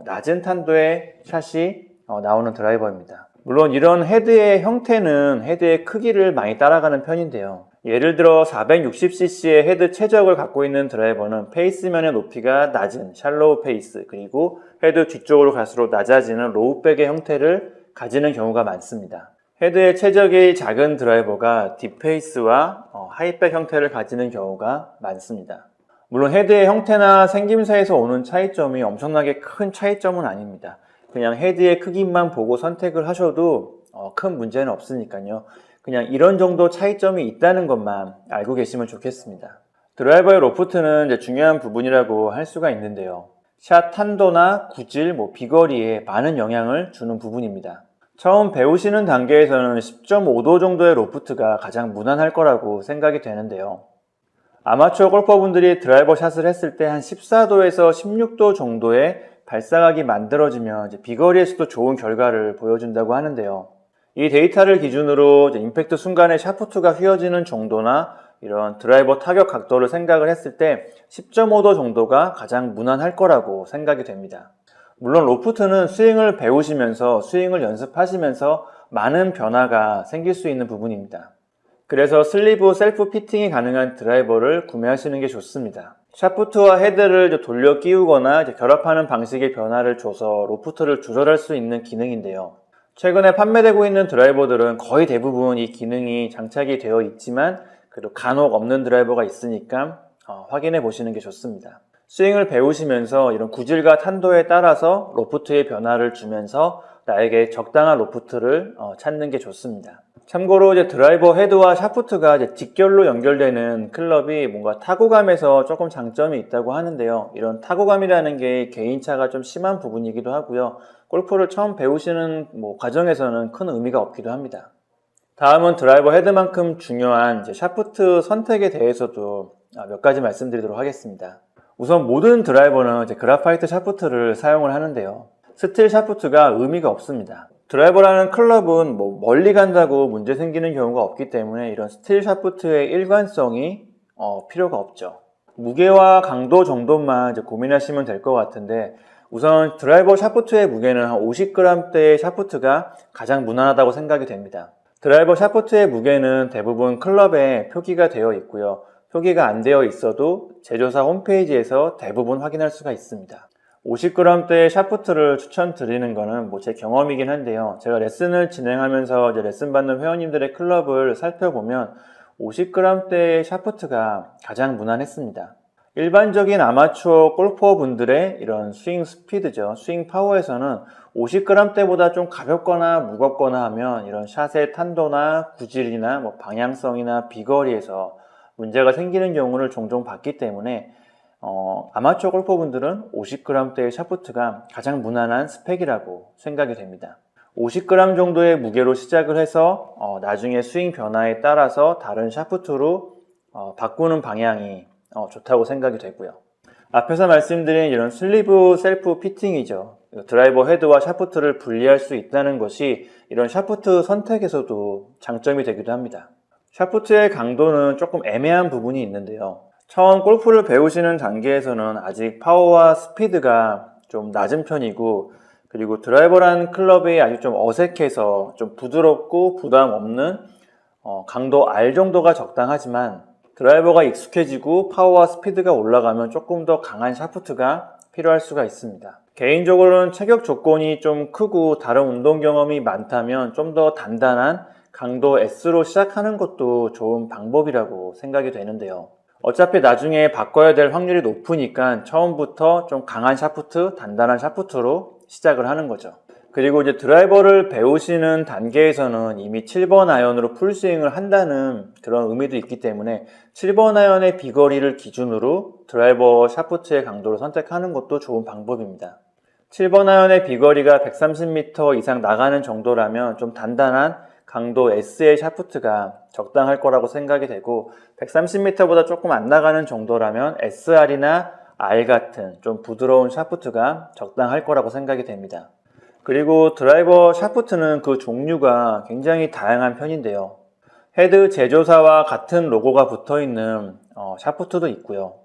Speaker 1: 낮은 탄도의 샷이 나오는 드라이버입니다. 물론 이런 헤드의 형태는 헤드의 크기를 많이 따라가는 편인데요. 예를 들어 460cc의 헤드 최적을 갖고 있는 드라이버는 페이스면의 높이가 낮은 샬로우 페이스, 그리고 헤드 뒤쪽으로 갈수록 낮아지는 로우백의 형태를 가지는 경우가 많습니다. 헤드의 최적이 작은 드라이버가 딥페이스와 하이백 형태를 가지는 경우가 많습니다. 물론 헤드의 형태나 생김새에서 오는 차이점이 엄청나게 큰 차이점은 아닙니다. 그냥 헤드의 크기만 보고 선택을 하셔도 큰 문제는 없으니까요. 그냥 이런 정도 차이점이 있다는 것만 알고 계시면 좋겠습니다. 드라이버의 로프트는 이제 중요한 부분이라고 할 수가 있는데요. 샷 탄도나 구질, 비거리에 많은 영향을 주는 부분입니다. 처음 배우시는 단계에서는 10.5도 정도의 로프트가 가장 무난할 거라고 생각이 되는데요. 아마추어 골퍼분들이 드라이버 샷을 했을 때 한 14도에서 16도 정도의 발사각이 만들어지면 이제 비거리에서도 좋은 결과를 보여준다고 하는데요. 이 데이터를 기준으로 이제 임팩트 순간에 샤프트가 휘어지는 정도나 이런 드라이버 타격 각도를 생각을 했을 때 10.5도 정도가 가장 무난할 거라고 생각이 됩니다. 물론 로프트는 스윙을 배우시면서 스윙을 연습하시면서 많은 변화가 생길 수 있는 부분입니다. 그래서 슬리브 셀프 피팅이 가능한 드라이버를 구매하시는 게 좋습니다. 샤프트와 헤드를 돌려 끼우거나 결합하는 방식의 변화를 줘서 로프트를 조절할 수 있는 기능인데요. 최근에 판매되고 있는 드라이버들은 거의 대부분 이 기능이 장착이 되어 있지만 그래도 간혹 없는 드라이버가 있으니까 확인해 보시는 게 좋습니다. 스윙을 배우시면서 이런 구질과 탄도에 따라서 로프트의 변화를 주면서 나에게 적당한 로프트를 찾는 게 좋습니다. 참고로 이제 드라이버 헤드와 샤프트가 이제 직결로 연결되는 클럽이 뭔가 타구감에서 조금 장점이 있다고 하는데요. 이런 타구감이라는 게 개인차가 좀 심한 부분이기도 하고요. 골프를 처음 배우시는 과정에서는 큰 의미가 없기도 합니다. 다음은 드라이버 헤드만큼 중요한 이제 샤프트 선택에 대해서도 몇 가지 말씀드리도록 하겠습니다. 우선 모든 드라이버는 이제 그라파이트 샤프트를 사용을 하는데요. 스틸 샤프트가 의미가 없습니다. 드라이버라는 클럽은 멀리 간다고 문제 생기는 경우가 없기 때문에 이런 스틸 샤프트의 일관성이 필요가 없죠. 무게와 강도 정도만 이제 고민하시면 될 것 같은데 우선 드라이버 샤프트의 무게는 한 50g대의 샤프트가 가장 무난하다고 생각이 됩니다. 드라이버 샤프트의 무게는 대부분 클럽에 표기가 되어 있고요. 표기가 안 되어 있어도 제조사 홈페이지에서 대부분 확인할 수가 있습니다. 50g대의 샤프트를 추천드리는 거는 제 경험이긴 한데요. 제가 레슨을 진행하면서 이제 레슨 받는 회원님들의 클럽을 살펴보면 50g대의 샤프트가 가장 무난했습니다. 일반적인 아마추어 골퍼분들의 이런 스윙 스피드죠. 스윙 파워에서는 50g대보다 좀 가볍거나 무겁거나 하면 이런 샷의 탄도나 구질이나 방향성이나 비거리에서 문제가 생기는 경우를 종종 봤기 때문에 아마추어 골퍼분들은 50g대의 샤프트가 가장 무난한 스펙이라고 생각이 됩니다. 50g 정도의 무게로 시작을 해서 나중에 스윙 변화에 따라서 다른 샤프트로 바꾸는 방향이 좋다고 생각이 되고요. 앞에서 말씀드린 이런 슬리브 셀프 피팅이죠. 드라이버 헤드와 샤프트를 분리할 수 있다는 것이 이런 샤프트 선택에서도 장점이 되기도 합니다. 샤프트의 강도는 조금 애매한 부분이 있는데요. 처음 골프를 배우시는 단계에서는 아직 파워와 스피드가 좀 낮은 편이고 그리고 드라이버라는 클럽이 아직 좀 어색해서 좀 부드럽고 부담 없는 강도 R 정도가 적당하지만 드라이버가 익숙해지고 파워와 스피드가 올라가면 조금 더 강한 샤프트가 필요할 수가 있습니다. 개인적으로는 체격 조건이 좀 크고 다른 운동 경험이 많다면 좀 더 단단한 강도 S로 시작하는 것도 좋은 방법이라고 생각이 되는데요. 어차피 나중에 바꿔야 될 확률이 높으니까 처음부터 좀 강한 샤프트, 단단한 샤프트로 시작을 하는 거죠. 그리고 이제 드라이버를 배우시는 단계에서는 이미 7번 아이언으로 풀스윙을 한다는 그런 의미도 있기 때문에 7번 아이언의 비거리를 기준으로 드라이버 샤프트의 강도를 선택하는 것도 좋은 방법입니다. 7번 아이언의 비거리가 130m 이상 나가는 정도라면 좀 단단한 강도 S의 샤프트가 적당할 거라고 생각이 되고 130m보다 조금 안 나가는 정도라면 SR이나 R 같은 좀 부드러운 샤프트가 적당할 거라고 생각이 됩니다. 그리고 드라이버 샤프트는 그 종류가 굉장히 다양한 편인데요. 헤드 제조사와 같은 로고가 붙어있는 샤프트도 있고요.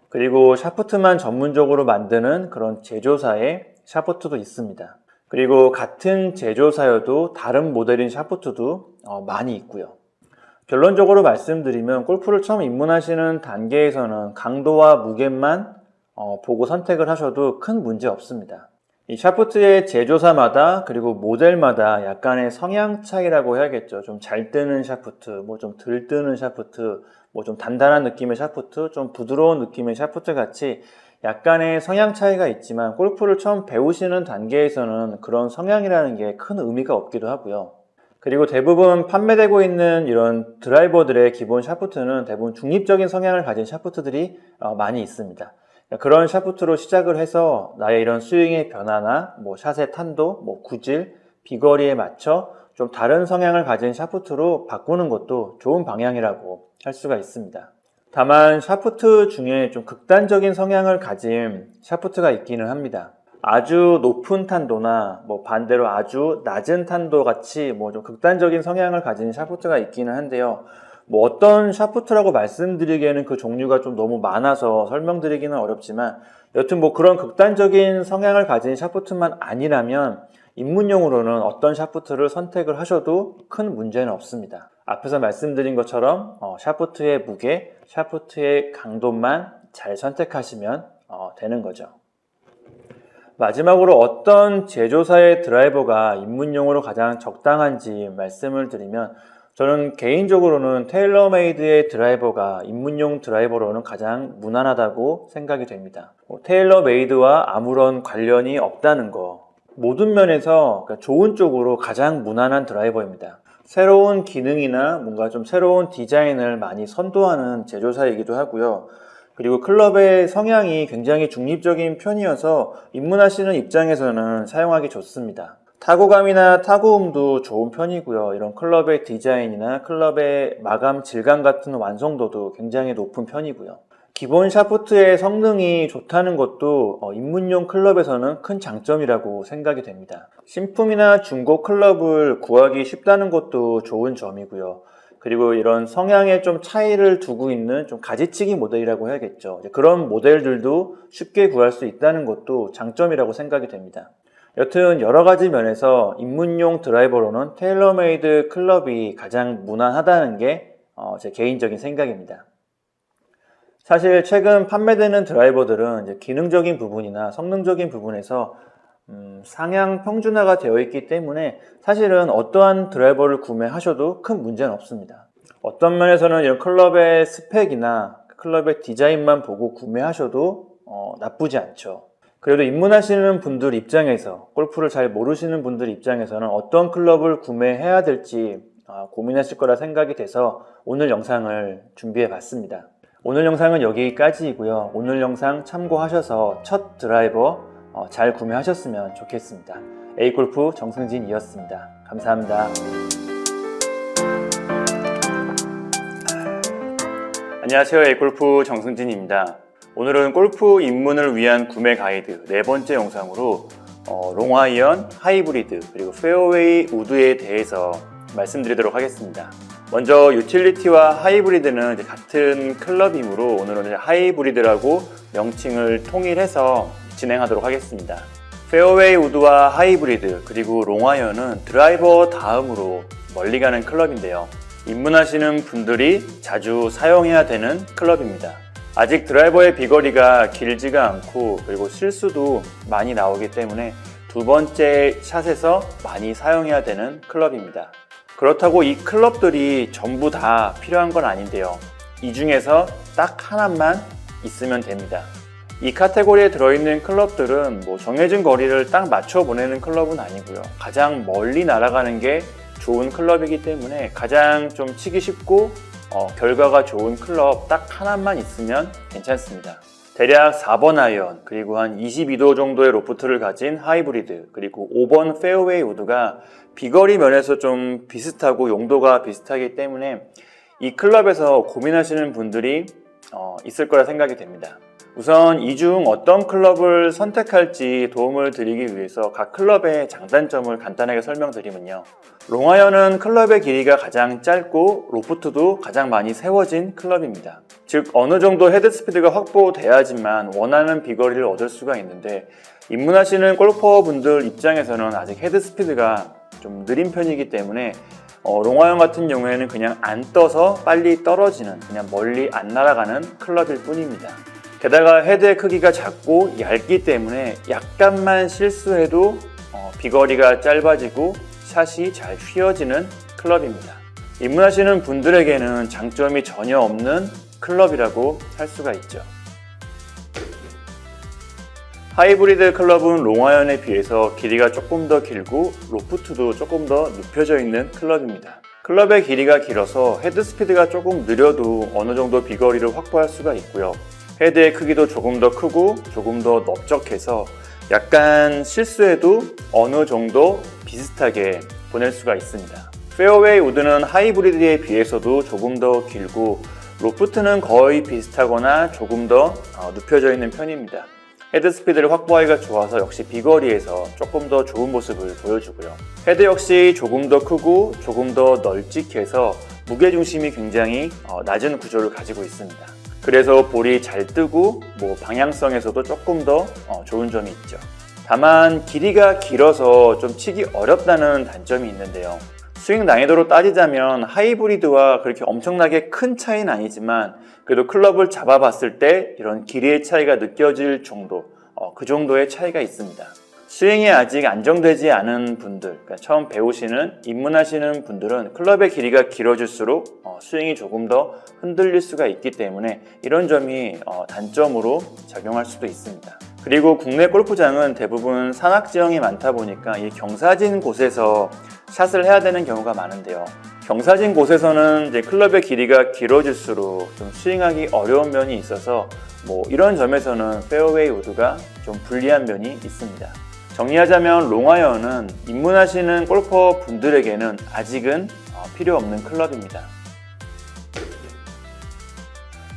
Speaker 1: 그리고 샤프트만 전문적으로 만드는 그런 제조사의 샤프트도 있습니다. 그리고 같은 제조사여도 다른 모델인 샤프트도 많이 있고요. 결론적으로 말씀드리면 골프를 처음 입문하시는 단계에서는 강도와 무게만 보고 선택을 하셔도 큰 문제 없습니다. 이 샤프트의 제조사마다 그리고 모델마다 약간의 성향 차이라고 해야겠죠. 좀 잘 뜨는 샤프트, 뭐 좀 덜 뜨는 샤프트, 뭐 좀 단단한 느낌의 샤프트, 좀 부드러운 느낌의 샤프트 같이 약간의 성향 차이가 있지만 골프를 처음 배우시는 단계에서는 그런 성향이라는 게 큰 의미가 없기도 하고요. 그리고 대부분 판매되고 있는 이런 드라이버들의 기본 샤프트는 대부분 중립적인 성향을 가진 샤프트들이 많이 있습니다. 그런 샤프트로 시작을 해서 나의 이런 스윙의 변화나 뭐 샷의 탄도, 뭐 구질, 비거리에 맞춰 좀 다른 성향을 가진 샤프트로 바꾸는 것도 좋은 방향이라고 할 수가 있습니다. 다만 샤프트 중에 좀 극단적인 성향을 가진 샤프트가 있기는 합니다. 아주 높은 탄도나 뭐 반대로 아주 낮은 탄도 같이 뭐 좀 극단적인 성향을 가진 샤프트가 있기는 한데요. 뭐 어떤 샤프트라고 말씀드리기에는 그 종류가 좀 너무 많아서 설명드리기는 어렵지만 여튼 뭐 그런 극단적인 성향을 가진 샤프트만 아니라면 입문용으로는 어떤 샤프트를 선택을 하셔도 큰 문제는 없습니다. 앞에서 말씀드린 것처럼 샤프트의 무게, 샤프트의 강도만 잘 선택하시면 되는 거죠. 마지막으로 어떤 제조사의 드라이버가 입문용으로 가장 적당한지 말씀을 드리면 저는 개인적으로는 테일러메이드의 드라이버가 입문용 드라이버로는 가장 무난하다고 생각이 됩니다. 테일러메이드와 아무런 관련이 없다는 거, 모든 면에서 좋은 쪽으로 가장 무난한 드라이버입니다. 새로운 기능이나 뭔가 좀 새로운 디자인을 많이 선도하는 제조사이기도 하고요. 그리고 클럽의 성향이 굉장히 중립적인 편이어서 입문하시는 입장에서는 사용하기 좋습니다. 타구감이나 타구음도 좋은 편이고요. 이런 클럽의 디자인이나 클럽의 마감 질감 같은 완성도도 굉장히 높은 편이고요. 기본 샤프트의 성능이 좋다는 것도 입문용 클럽에서는 큰 장점이라고 생각이 됩니다. 신품이나 중고 클럽을 구하기 쉽다는 것도 좋은 점이고요. 그리고 이런 성향에 좀 차이를 두고 있는 좀 가지치기 모델이라고 해야겠죠. 그런 모델들도 쉽게 구할 수 있다는 것도 장점이라고 생각이 됩니다. 여튼 여러 가지 면에서 입문용 드라이버로는 테일러메이드 클럽이 가장 무난하다는 게 제 개인적인 생각입니다. 사실 최근 판매되는 드라이버들은 이제 기능적인 부분이나 성능적인 부분에서 상향 평준화가 되어 있기 때문에 사실은 어떠한 드라이버를 구매하셔도 큰 문제는 없습니다. 어떤 면에서는 이런 클럽의 스펙이나 클럽의 디자인만 보고 구매하셔도 나쁘지 않죠. 그래도 입문하시는 분들 입장에서 골프를 잘 모르시는 분들 입장에서는 어떤 클럽을 구매해야 될지 고민하실 거라 생각이 돼서 오늘 영상을 준비해 봤습니다. 오늘 영상은 여기까지이고요. 오늘 영상 참고하셔서 첫 드라이버 잘 구매하셨으면 좋겠습니다. A골프 정승진이었습니다. 감사합니다. 안녕하세요. A골프 정승진입니다. 오늘은 골프 입문을 위한 구매 가이드 네 번째 영상으로 롱아이언, 하이브리드, 그리고 페어웨이 우드에 대해서 말씀드리도록 하겠습니다. 먼저 유틸리티와 하이브리드는 같은 클럽이므로 오늘은 하이브리드라고 명칭을 통일해서 진행하도록 하겠습니다. 페어웨이 우드와 하이브리드 그리고 롱아이언은 드라이버 다음으로 멀리 가는 클럽인데요. 입문하시는 분들이 자주 사용해야 되는 클럽입니다. 아직 드라이버의 비거리가 길지가 않고 그리고 실수도 많이 나오기 때문에 두 번째 샷에서 많이 사용해야 되는 클럽입니다. 그렇다고 이 클럽들이 전부 다 필요한 건 아닌데요. 이 중에서 딱 하나만 있으면 됩니다. 이 카테고리에 들어있는 클럽들은 뭐 정해진 거리를 딱 맞춰 보내는 클럽은 아니고요. 가장 멀리 날아가는 게 좋은 클럽이기 때문에 가장 좀 치기 쉽고 결과가 좋은 클럽 딱 하나만 있으면 괜찮습니다. 대략 4번 아이언, 그리고 한 22도 정도의 로프트를 가진 하이브리드, 그리고 5번 페어웨이 우드가 비거리 면에서 좀 비슷하고 용도가 비슷하기 때문에 이 클럽에서 고민하시는 분들이 있을 거라 생각이 됩니다. 우선 이 중 어떤 클럽을 선택할지 도움을 드리기 위해서 각 클럽의 장단점을 간단하게 설명드리면요. 롱아이언은 클럽의 길이가 가장 짧고 로프트도 가장 많이 세워진 클럽입니다. 즉 어느 정도 헤드 스피드가 확보돼야지만 원하는 비거리를 얻을 수가 있는데, 입문하시는 골퍼분들 입장에서는 아직 헤드 스피드가 좀 느린 편이기 때문에 롱아이언 같은 경우에는 그냥 안 떠서 빨리 떨어지는, 그냥 멀리 안 날아가는 클럽일 뿐입니다. 게다가 헤드의 크기가 작고 얇기 때문에 약간만 실수해도 비거리가 짧아지고 샷이 잘 휘어지는 클럽입니다. 입문하시는 분들에게는 장점이 전혀 없는 클럽이라고 할 수가 있죠. 하이브리드 클럽은 롱아이언에 비해서 길이가 조금 더 길고 로프트도 조금 더 눕혀져 있는 클럽입니다. 클럽의 길이가 길어서 헤드 스피드가 조금 느려도 어느 정도 비거리를 확보할 수가 있고요. 헤드의 크기도 조금 더 크고 조금 더 넓적해서 약간 실수해도 어느 정도 비슷하게 보낼 수가 있습니다. 페어웨이 우드는 하이브리드에 비해서도 조금 더 길고 로프트는 거의 비슷하거나 조금 더 눕혀져 있는 편입니다. 헤드 스피드를 확보하기가 좋아서 역시 비거리에서 조금 더 좋은 모습을 보여주고요. 헤드 역시 조금 더 크고 조금 더 널찍해서 무게중심이 굉장히 낮은 구조를 가지고 있습니다. 그래서 볼이 잘 뜨고 방향성에서도 조금 더 좋은 점이 있죠. 다만 길이가 길어서 좀 치기 어렵다는 단점이 있는데요. 스윙 난이도로 따지자면 하이브리드와 그렇게 엄청나게 큰 차이는 아니지만 그래도 클럽을 잡아봤을 때 이런 길이의 차이가 느껴질 정도, 그 정도의 차이가 있습니다. 스윙이 아직 안정되지 않은 분들, 그러니까 처음 배우시는, 입문하시는 분들은 클럽의 길이가 길어질수록 스윙이 조금 더 흔들릴 수가 있기 때문에 이런 점이 단점으로 작용할 수도 있습니다. 그리고 국내 골프장은 대부분 산악지형이 많다 보니까 이 경사진 곳에서 샷을 해야 되는 경우가 많은데요. 경사진 곳에서는 이제 클럽의 길이가 길어질수록 좀 스윙하기 어려운 면이 있어서 이런 점에서는 페어웨이 우드가 좀 불리한 면이 있습니다. 정리하자면 롱아이언은 입문하시는 골퍼 분들에게는 아직은 필요 없는 클럽입니다.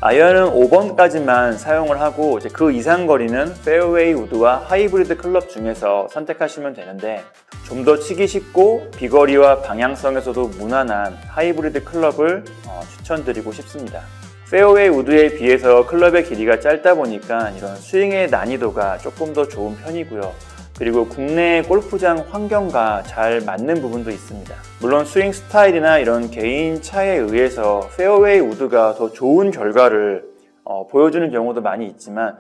Speaker 1: 아이언은 5번까지만 사용을 하고 이제 그 이상 거리는 페어웨이 우드와 하이브리드 클럽 중에서 선택하시면 되는데, 좀 더 치기 쉽고 비거리와 방향성에서도 무난한 하이브리드 클럽을 추천드리고 싶습니다. 페어웨이 우드에 비해서 클럽의 길이가 짧다 보니까 이런 스윙의 난이도가 조금 더 좋은 편이고요. 그리고 국내 골프장 환경과 잘 맞는 부분도 있습니다. 물론 스윙 스타일이나 이런 개인 차에 의해서 페어웨이 우드가 더 좋은 결과를 보여주는 경우도 많이 있지만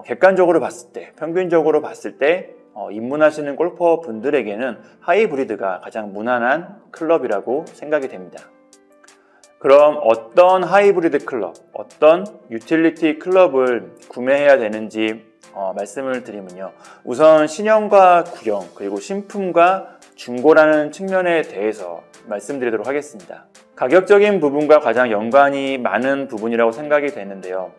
Speaker 1: 객관적으로 봤을 때, 평균적으로 봤을 때 입문하시는 골퍼 분들에게는 하이브리드가 가장 무난한 클럽이라고 생각이 됩니다. 그럼 어떤 하이브리드 클럽, 어떤 유틸리티 클럽을 구매해야 되는지 말씀을 드리면요. 우선 신형과 구형, 그리고 신품과 중고라는 측면에 대해서 말씀드리도록 하겠습니다. 가격적인 부분과 가장 연관이 많은 부분이라고 생각이 되는데요.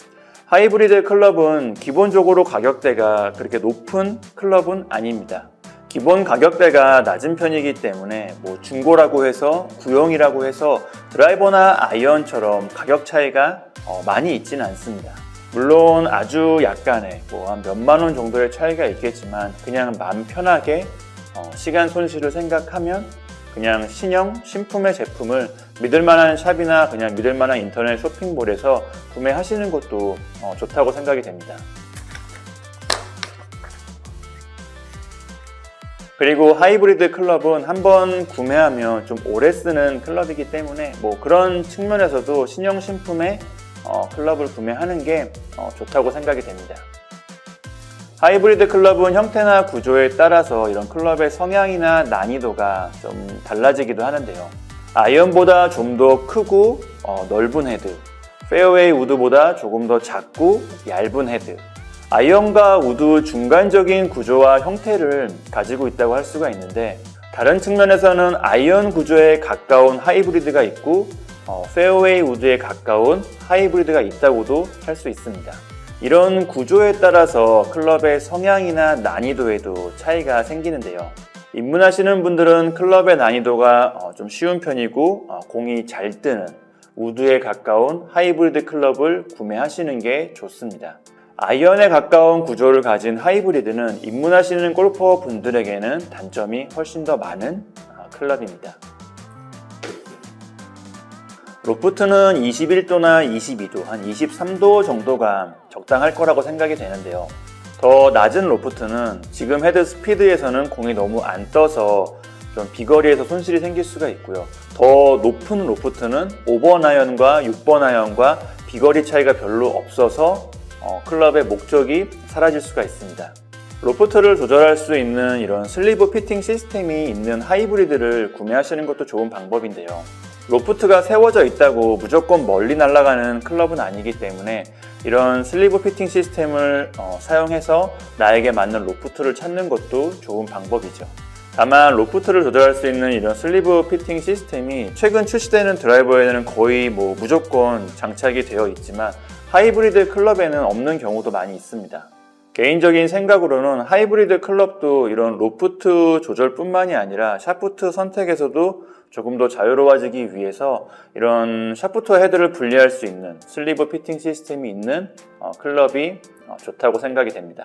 Speaker 1: 하이브리드 클럽은 기본적으로 가격대가 그렇게 높은 클럽은 아닙니다. 기본 가격대가 낮은 편이기 때문에 중고라고 해서, 구형이라고 해서 드라이버나 아이언처럼 가격 차이가 많이 있지는 않습니다. 물론 아주 약간의 한 몇만 원 정도의 차이가 있겠지만 그냥 마음 편하게 시간 손실을 생각하면 그냥 신형, 신품의 제품을 믿을만한 샵이나 그냥 믿을만한 인터넷 쇼핑몰에서 구매하시는 것도 좋다고 생각이 됩니다. 그리고 하이브리드 클럽은 한번 구매하면 좀 오래 쓰는 클럽이기 때문에 그런 측면에서도 신형, 신품의 클럽을 구매하는 게 좋다고 생각이 됩니다. 하이브리드 클럽은 형태나 구조에 따라서 이런 클럽의 성향이나 난이도가 좀 달라지기도 하는데요. 아이언보다 좀 더 크고 넓은 헤드, 페어웨이 우드보다 조금 더 작고 얇은 헤드, 아이언과 우드 중간적인 구조와 형태를 가지고 있다고 할 수가 있는데, 다른 측면에서는 아이언 구조에 가까운 하이브리드가 있고 페어웨이 우드에 가까운 하이브리드가 있다고도 할 수 있습니다. 이런 구조에 따라서 클럽의 성향이나 난이도에도 차이가 생기는데요. 입문하시는 분들은 클럽의 난이도가 좀 쉬운 편이고 공이 잘 뜨는 우드에 가까운 하이브리드 클럽을 구매하시는 게 좋습니다. 아이언에 가까운 구조를 가진 하이브리드는 입문하시는 골퍼 분들에게는 단점이 훨씬 더 많은 클럽입니다. 로프트는 21도나 22도, 한 23도 정도가 적당할 거라고 생각이 되는데요. 더 낮은 로프트는 지금 헤드 스피드에서는 공이 너무 안 떠서 좀 비거리에서 손실이 생길 수가 있고요. 더 높은 로프트는 5번 아이언과 6번 아이언과 비거리 차이가 별로 없어서 클럽의 목적이 사라질 수가 있습니다. 로프트를 조절할 수 있는 이런 슬리브 피팅 시스템이 있는 하이브리드를 구매하시는 것도 좋은 방법인데요. 로프트가 세워져 있다고 무조건 멀리 날아가는 클럽은 아니기 때문에 이런 슬리브 피팅 시스템을 사용해서 나에게 맞는 로프트를 찾는 것도 좋은 방법이죠. 다만 로프트를 조절할 수 있는 이런 슬리브 피팅 시스템이 최근 출시되는 드라이버에는 거의 무조건 장착이 되어 있지만 하이브리드 클럽에는 없는 경우도 많이 있습니다. 개인적인 생각으로는 하이브리드 클럽도 이런 로프트 조절뿐만이 아니라 샤프트 선택에서도 조금 더 자유로워지기 위해서 이런 샤프트와 헤드를 분리할 수 있는 슬리브 피팅 시스템이 있는 클럽이 좋다고 생각이 됩니다.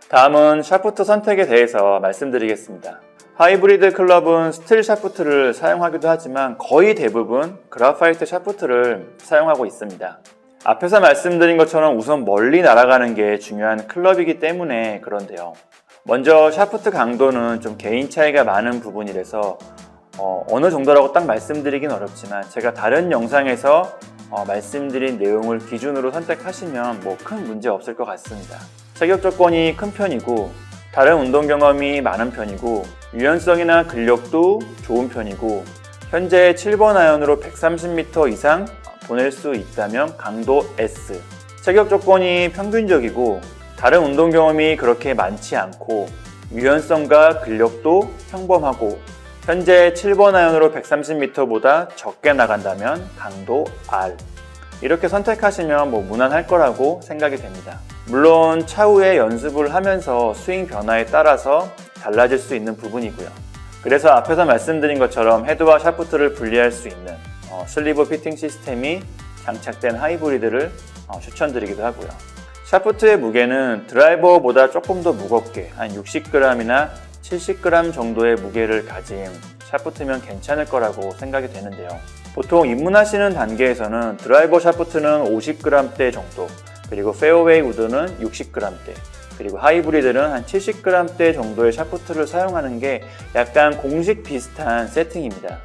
Speaker 1: 다음은 샤프트 선택에 대해서 말씀드리겠습니다. 하이브리드 클럽은 스틸 샤프트를 사용하기도 하지만 거의 대부분 그래파이트 샤프트를 사용하고 있습니다. 앞에서 말씀드린 것처럼 우선 멀리 날아가는 게 중요한 클럽이기 때문에 그런데요. 먼저 샤프트 강도는 좀 개인 차이가 많은 부분이라서 어느 정도라고 딱 말씀드리긴 어렵지만 제가 다른 영상에서 말씀드린 내용을 기준으로 선택하시면 큰 문제 없을 것 같습니다. 체격 조건이 큰 편이고 다른 운동 경험이 많은 편이고 유연성이나 근력도 좋은 편이고 현재 7번 아이언으로 130m 이상 보낼 수 있다면 강도 S. 체격 조건이 평균적이고 다른 운동 경험이 그렇게 많지 않고 유연성과 근력도 평범하고 현재 7번 아이언으로 130m보다 적게 나간다면 강도 R. 이렇게 선택하시면 무난할 거라고 생각이 됩니다. 물론 차후에 연습을 하면서 스윙 변화에 따라서 달라질 수 있는 부분이고요. 그래서 앞에서 말씀드린 것처럼 헤드와 샤프트를 분리할 수 있는 슬리브 피팅 시스템이 장착된 하이브리드를 추천드리기도 하고요. 샤프트의 무게는 드라이버보다 조금 더 무겁게 한 60g이나 70g 정도의 무게를 가진 샤프트면 괜찮을 거라고 생각이 되는데요. 보통 입문하시는 단계에서는 드라이버 샤프트는 50g대 정도, 그리고 페어웨이 우드는 60g대, 그리고 하이브리드는 한 70g대 정도의 샤프트를 사용하는 게 약간 공식 비슷한 세팅입니다.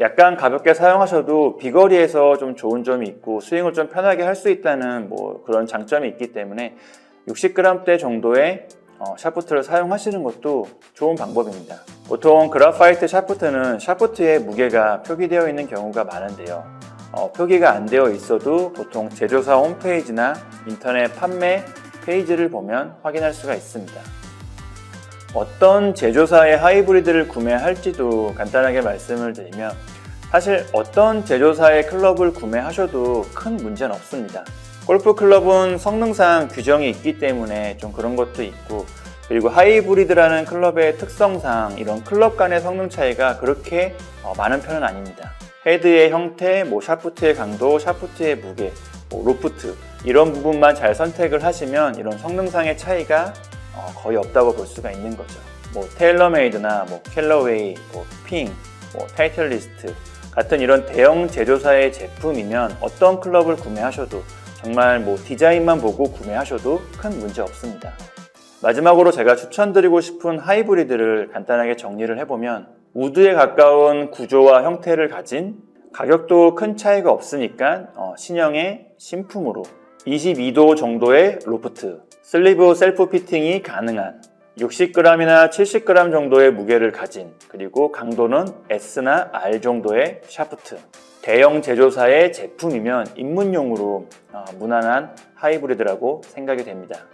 Speaker 1: 약간 가볍게 사용하셔도 비거리에서 좀 좋은 점이 있고 스윙을 좀 편하게 할 수 있다는 그런 장점이 있기 때문에 60g대 정도의 샤프트를 사용하시는 것도 좋은 방법입니다. 보통 그래파이트 샤프트는 샤프트의 무게가 표기되어 있는 경우가 많은데요. 표기가 안 되어 있어도 보통 제조사 홈페이지나 인터넷 판매 페이지를 보면 확인할 수가 있습니다. 어떤 제조사의 하이브리드를 구매할지도 간단하게 말씀을 드리면 사실 어떤 제조사의 클럽을 구매하셔도 큰 문제는 없습니다. 골프 클럽은 성능상 규정이 있기 때문에 좀 그런 것도 있고, 그리고 하이브리드라는 클럽의 특성상 이런 클럽 간의 성능 차이가 그렇게 많은 편은 아닙니다. 헤드의 형태, 샤프트의 강도, 샤프트의 무게, 로프트 이런 부분만 잘 선택을 하시면 이런 성능상의 차이가 거의 없다고 볼 수가 있는 거죠. 테일러메이드나 캘러웨이, 핑, 타이틀리스트 같은 이런 대형 제조사의 제품이면 어떤 클럽을 구매하셔도 정말 디자인만 보고 구매하셔도 큰 문제 없습니다. 마지막으로 제가 추천드리고 싶은 하이브리드를 간단하게 정리를 해보면 우드에 가까운 구조와 형태를 가진 가격도 큰 차이가 없으니까 신형의 신품으로 22도 정도의 로프트, 슬리브 셀프 피팅이 가능한 60g이나 70g 정도의 무게를 가진, 그리고 강도는 S나 R 정도의 샤프트, 대형 제조사의 제품이면 입문용으로 무난한 하이브리드라고 생각이 됩니다.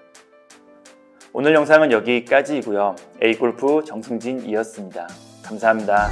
Speaker 1: 오늘 영상은 여기까지이고요. A골프 정승진이었습니다. 감사합니다.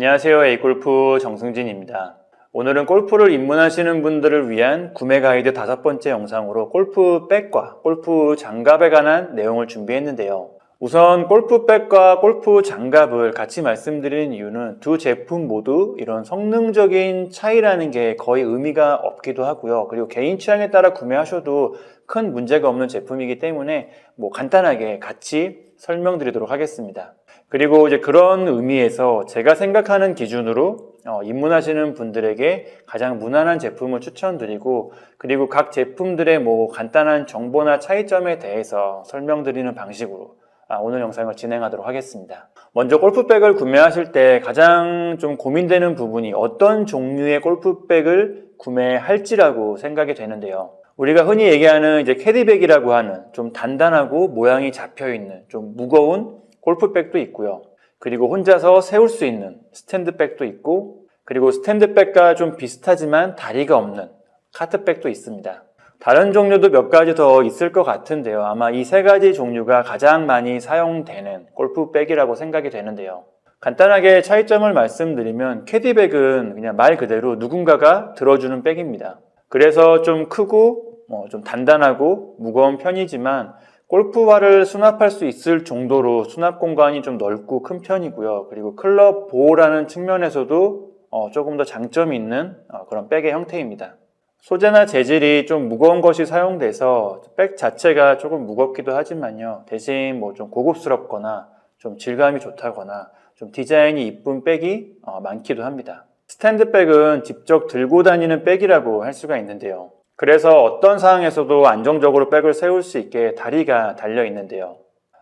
Speaker 1: 안녕하세요. A골프 정승진입니다. 오늘은 골프를 입문하시는 분들을 위한 구매 가이드 5번째 영상으로 골프백과 골프 장갑에 관한 내용을 준비했는데요. 우선 골프백과 골프 장갑을 같이 말씀드리는 이유는 두 제품 모두 이런 성능적인 차이라는 게 거의 의미가 없기도 하고요. 그리고 개인 취향에 따라 구매하셔도 큰 문제가 없는 제품이기 때문에 간단하게 같이 설명드리도록 하겠습니다. 그리고 이제 그런 의미에서 제가 생각하는 기준으로 입문하시는 분들에게 가장 무난한 제품을 추천드리고, 그리고 각 제품들의 간단한 정보나 차이점에 대해서 설명드리는 방식으로 오늘 영상을 진행하도록 하겠습니다. 먼저 골프백을 구매하실 때 가장 좀 고민되는 부분이 어떤 종류의 골프백을 구매할지라고 생각이 되는데요. 우리가 흔히 얘기하는 이제 캐디백이라고 하는 좀 단단하고 모양이 잡혀있는 좀 무거운 골프백도 있고요. 그리고 혼자서 세울 수 있는 스탠드백도 있고, 그리고 스탠드백과 좀 비슷하지만 다리가 없는 카트백도 있습니다. 다른 종류도 몇 가지 더 있을 것 같은데요. 아마 이 3가지 종류가 가장 많이 사용되는 골프백이라고 생각이 되는데요. 간단하게 차이점을 말씀드리면 캐디백은 그냥 말 그대로 누군가가 들어주는 백입니다. 그래서 좀 크고 좀 단단하고 무거운 편이지만 골프화를 수납할 수 있을 정도로 수납 공간이 좀 넓고 큰 편이고요. 그리고 클럽 보호라는 측면에서도 조금 더 장점이 있는 그런 백의 형태입니다. 소재나 재질이 좀 무거운 것이 사용돼서 백 자체가 조금 무겁기도 하지만요. 대신 좀 고급스럽거나 좀 질감이 좋다거나 좀 디자인이 이쁜 백이 많기도 합니다. 스탠드백은 직접 들고 다니는 백이라고 할 수가 있는데요. 그래서 어떤 상황에서도 안정적으로 백을 세울 수 있게 다리가 달려 있는데요.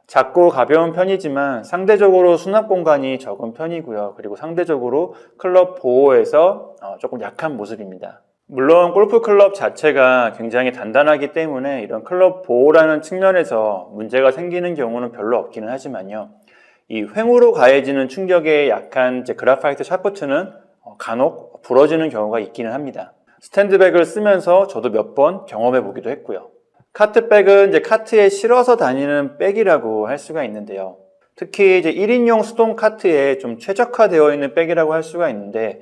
Speaker 1: 작고 가벼운 편이지만 상대적으로 수납 공간이 적은 편이고요. 그리고 상대적으로 클럽 보호에서 조금 약한 모습입니다. 물론 골프 클럽 자체가 굉장히 단단하기 때문에 이런 클럽 보호라는 측면에서 문제가 생기는 경우는 별로 없기는 하지만요. 이 횡으로 가해지는 충격에 약한 그라파이트 샤프트는 간혹 부러지는 경우가 있기는 합니다. 스탠드백을 쓰면서 저도 몇 번 경험해 보기도 했고요. 카트백은 카트에 실어서 다니는 백이라고 할 수가 있는데요. 특히 1인용 수동 카트에 좀 최적화되어 있는 백이라고 할 수가 있는데,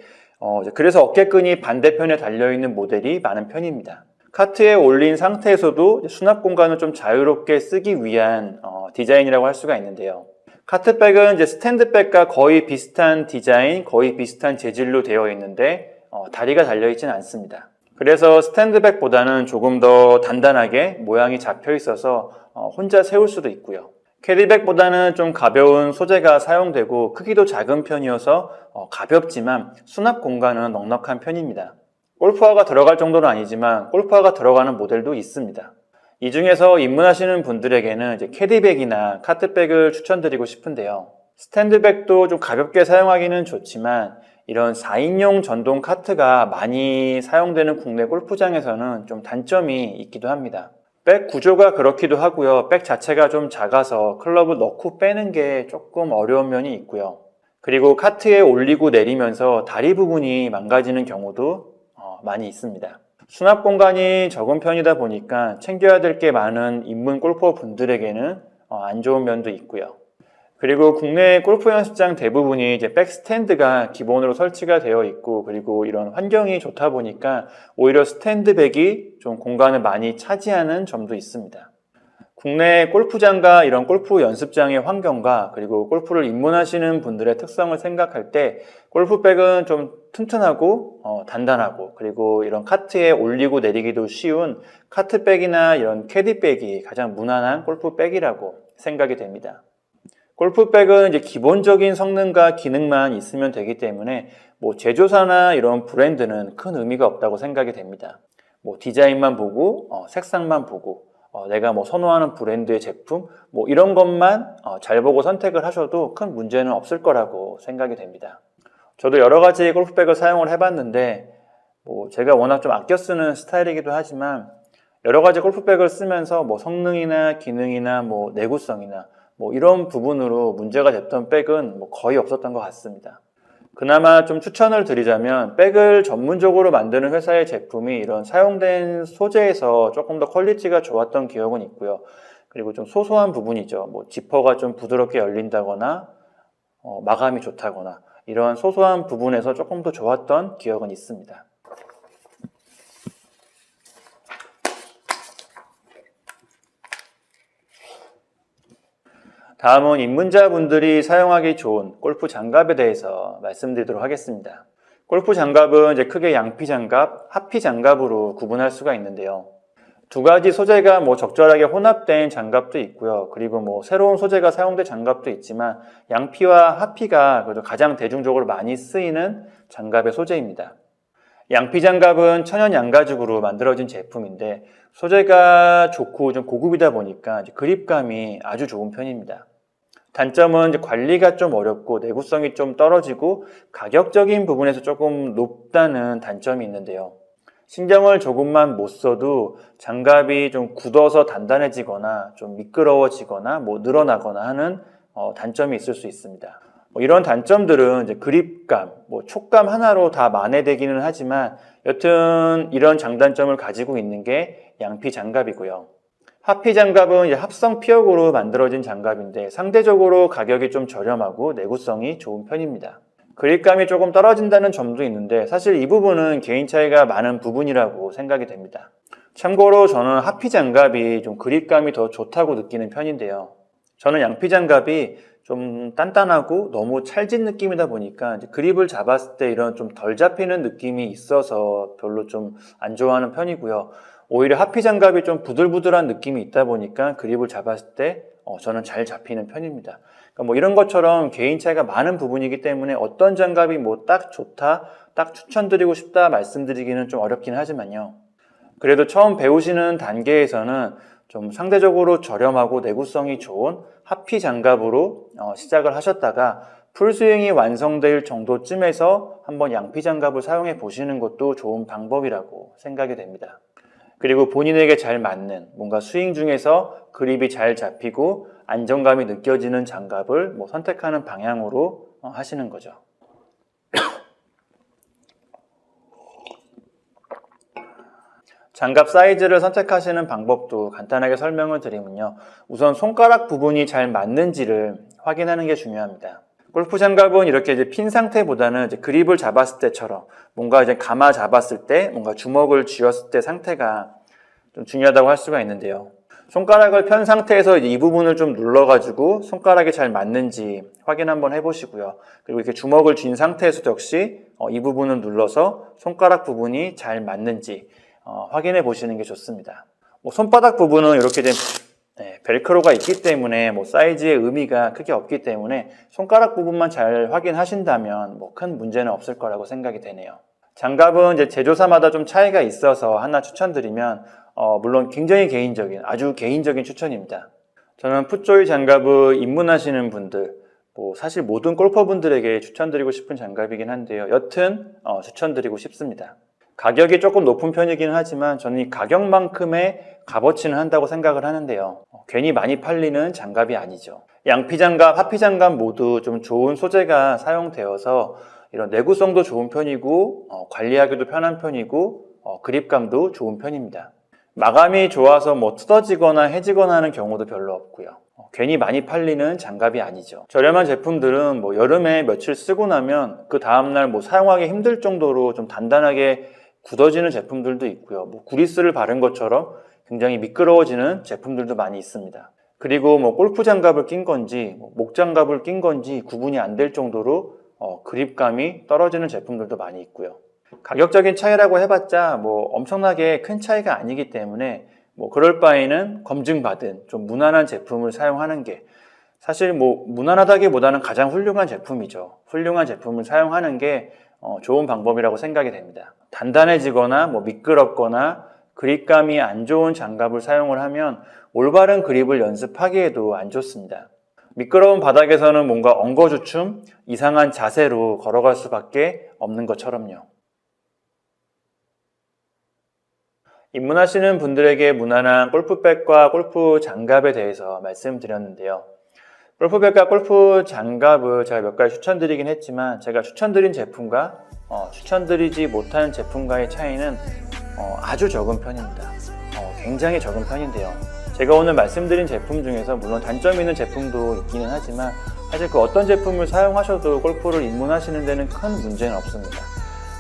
Speaker 1: 그래서 어깨끈이 반대편에 달려있는 모델이 많은 편입니다. 카트에 올린 상태에서도 수납 공간을 좀 자유롭게 쓰기 위한 디자인이라고 할 수가 있는데요. 카트백은 스탠드백과 거의 비슷한 디자인, 거의 비슷한 재질로 되어 있는데 다리가 달려있지는 않습니다. 그래서 스탠드백보다는 조금 더 단단하게 모양이 잡혀 있어서 혼자 세울 수도 있고요. 캐디백보다는 좀 가벼운 소재가 사용되고 크기도 작은 편이어서 가볍지만 수납 공간은 넉넉한 편입니다. 골프화가 들어갈 정도는 아니지만 골프화가 들어가는 모델도 있습니다. 이 중에서 입문하시는 분들에게는 캐디백이나 카트백을 추천드리고 싶은데요. 스탠드백도 좀 가볍게 사용하기는 좋지만 이런 4인용 전동 카트가 많이 사용되는 국내 골프장에서는 좀 단점이 있기도 합니다. 백 구조가 그렇기도 하고요. 백 자체가 좀 작아서 클럽을 넣고 빼는 게 조금 어려운 면이 있고요. 그리고 카트에 올리고 내리면서 다리 부분이 망가지는 경우도 많이 있습니다. 수납 공간이 적은 편이다 보니까 챙겨야 될 게 많은 입문 골퍼 분들에게는 안 좋은 면도 있고요. 그리고 국내 골프 연습장 대부분이 백 스탠드가 기본으로 설치가 되어 있고, 그리고 이런 환경이 좋다 보니까 오히려 스탠드백이 좀 공간을 많이 차지하는 점도 있습니다. 국내 골프장과 이런 골프 연습장의 환경과 그리고 골프를 입문하시는 분들의 특성을 생각할 때 골프백은 좀 튼튼하고 단단하고, 그리고 이런 카트에 올리고 내리기도 쉬운 카트백이나 이런 캐디백이 가장 무난한 골프백이라고 생각이 됩니다. 골프백은 기본적인 성능과 기능만 있으면 되기 때문에 제조사나 이런 브랜드는 큰 의미가 없다고 생각이 됩니다. 디자인만 보고 색상만 보고 내가 선호하는 브랜드의 제품 이런 것만 잘 보고 선택을 하셔도 큰 문제는 없을 거라고 생각이 됩니다. 저도 여러 가지 골프백을 사용을 해봤는데 제가 워낙 좀 아껴 쓰는 스타일이기도 하지만 여러 가지 골프백을 쓰면서 성능이나 기능이나 내구성이나 이런 부분으로 문제가 됐던 백은 거의 없었던 것 같습니다. 그나마 좀 추천을 드리자면 백을 전문적으로 만드는 회사의 제품이 이런 사용된 소재에서 조금 더 퀄리티가 좋았던 기억은 있고요. 그리고 좀 소소한 부분이죠. 지퍼가 좀 부드럽게 열린다거나 마감이 좋다거나 이런 소소한 부분에서 조금 더 좋았던 기억은 있습니다. 다음은 입문자분들이 사용하기 좋은 골프 장갑에 대해서 말씀드리도록 하겠습니다. 골프 장갑은 이제 크게 양피 장갑, 하피 장갑으로 구분할 수가 있는데요. 두 가지 소재가 적절하게 혼합된 장갑도 있고요. 그리고 새로운 소재가 사용된 장갑도 있지만 양피와 하피가 그래도 가장 대중적으로 많이 쓰이는 장갑의 소재입니다. 양피 장갑은 천연 양가죽으로 만들어진 제품인데 소재가 좋고 좀 고급이다 보니까 그립감이 아주 좋은 편입니다. 단점은 관리가 좀 어렵고 내구성이 좀 떨어지고 가격적인 부분에서 조금 높다는 단점이 있는데요. 신경을 조금만 못 써도 장갑이 좀 굳어서 단단해지거나 좀 미끄러워지거나 늘어나거나 하는 단점이 있을 수 있습니다. 이런 단점들은 이제 그립감, 촉감 하나로 다 만회되기는 하지만 여튼 이런 장단점을 가지고 있는 게 양피 장갑이고요. 하피 장갑은 이제 합성 피혁으로 만들어진 장갑인데 상대적으로 가격이 좀 저렴하고 내구성이 좋은 편입니다. 그립감이 조금 떨어진다는 점도 있는데 사실 이 부분은 개인 차이가 많은 부분이라고 생각이 됩니다. 참고로 저는 하피 장갑이 좀 그립감이 더 좋다고 느끼는 편인데요. 저는 양피 장갑이 좀 단단하고 너무 찰진 느낌이다 보니까 이제 그립을 잡았을 때 이런 좀 덜 잡히는 느낌이 있어서 별로 좀 안 좋아하는 편이고요. 오히려 하피 장갑이 좀 부들부들한 느낌이 있다 보니까 그립을 잡았을 때 저는 잘 잡히는 편입니다. 그러니까 이런 것처럼 개인 차이가 많은 부분이기 때문에 어떤 장갑이 딱 좋다, 딱 추천드리고 싶다 말씀드리기는 좀 어렵긴 하지만요. 그래도 처음 배우시는 단계에서는 좀 상대적으로 저렴하고 내구성이 좋은 하피 장갑으로 시작을 하셨다가 풀스윙이 완성될 정도쯤에서 한번 양피 장갑을 사용해 보시는 것도 좋은 방법이라고 생각이 됩니다. 그리고 본인에게 잘 맞는 뭔가 스윙 중에서 그립이 잘 잡히고 안정감이 느껴지는 장갑을 선택하는 방향으로 하시는 거죠. 장갑 사이즈를 선택하시는 방법도 간단하게 설명을 드리면요. 우선 손가락 부분이 잘 맞는지를 확인하는 게 중요합니다. 골프 장갑은 이렇게 이제 핀 상태보다는 이제 그립을 잡았을 때처럼 뭔가 이제 감아 잡았을 때 뭔가 주먹을 쥐었을 때 상태가 좀 중요하다고 할 수가 있는데요. 손가락을 편 상태에서 이 부분을 좀 눌러가지고 손가락이 잘 맞는지 확인 한번 해보시고요. 그리고 이렇게 주먹을 쥔 상태에서도 역시 이 부분을 눌러서 손가락 부분이 잘 맞는지 확인해 보시는 게 좋습니다. 손바닥 부분은 이렇게 좀 벨크로가 있기 때문에 사이즈의 의미가 크게 없기 때문에 손가락 부분만 잘 확인하신다면 큰 문제는 없을 거라고 생각이 되네요. 장갑은 이제 제조사마다 좀 차이가 있어서 하나 추천드리면 물론 굉장히 개인적인, 아주 개인적인 추천입니다. 저는 풋조이 장갑을 입문하시는 분들, 사실 모든 골퍼분들에게 추천드리고 싶은 장갑이긴 한데요. 여튼 추천드리고 싶습니다. 가격이 조금 높은 편이긴 하지만 저는 이 가격만큼의 값어치는 한다고 생각을 하는데요. 괜히 많이 팔리는 장갑이 아니죠. 양피 장갑, 하피 장갑 모두 좀 좋은 소재가 사용되어서 이런 내구성도 좋은 편이고 관리하기도 편한 편이고 그립감도 좋은 편입니다. 마감이 좋아서 뜯어지거나 해지거나 하는 경우도 별로 없고요. 괜히 많이 팔리는 장갑이 아니죠. 저렴한 제품들은 여름에 며칠 쓰고 나면 그 다음날 사용하기 힘들 정도로 좀 단단하게 굳어지는 제품들도 있고요. 구리스를 바른 것처럼 굉장히 미끄러워지는 제품들도 많이 있습니다. 그리고 골프 장갑을 낀 건지 목 장갑을 낀 건지 구분이 안 될 정도로 그립감이 떨어지는 제품들도 많이 있고요. 가격적인 차이라고 해봤자 엄청나게 큰 차이가 아니기 때문에 그럴 바에는 검증받은 좀 무난한 제품을 사용하는 게 사실 무난하다기보다는 가장 훌륭한 제품이죠. 훌륭한 제품을 사용하는 게 좋은 방법이라고 생각이 됩니다. 단단해지거나 미끄럽거나 그립감이 안 좋은 장갑을 사용을 하면 올바른 그립을 연습하기에도 안 좋습니다. 미끄러운 바닥에서는 뭔가 엉거주춤, 이상한 자세로 걸어갈 수밖에 없는 것처럼요. 입문하시는 분들에게 무난한 골프백과 골프 장갑에 대해서 말씀드렸는데요. 골프백과 골프 장갑을 제가 몇 가지 추천드리긴 했지만 제가 추천드린 제품과 추천드리지 못한 제품과의 차이는 아주 적은 편입니다. 굉장히 적은 편인데요. 제가 오늘 말씀드린 제품 중에서 물론 단점 있는 제품도 있기는 하지만 사실 그 어떤 제품을 사용하셔도 골프를 입문하시는 데는 큰 문제는 없습니다.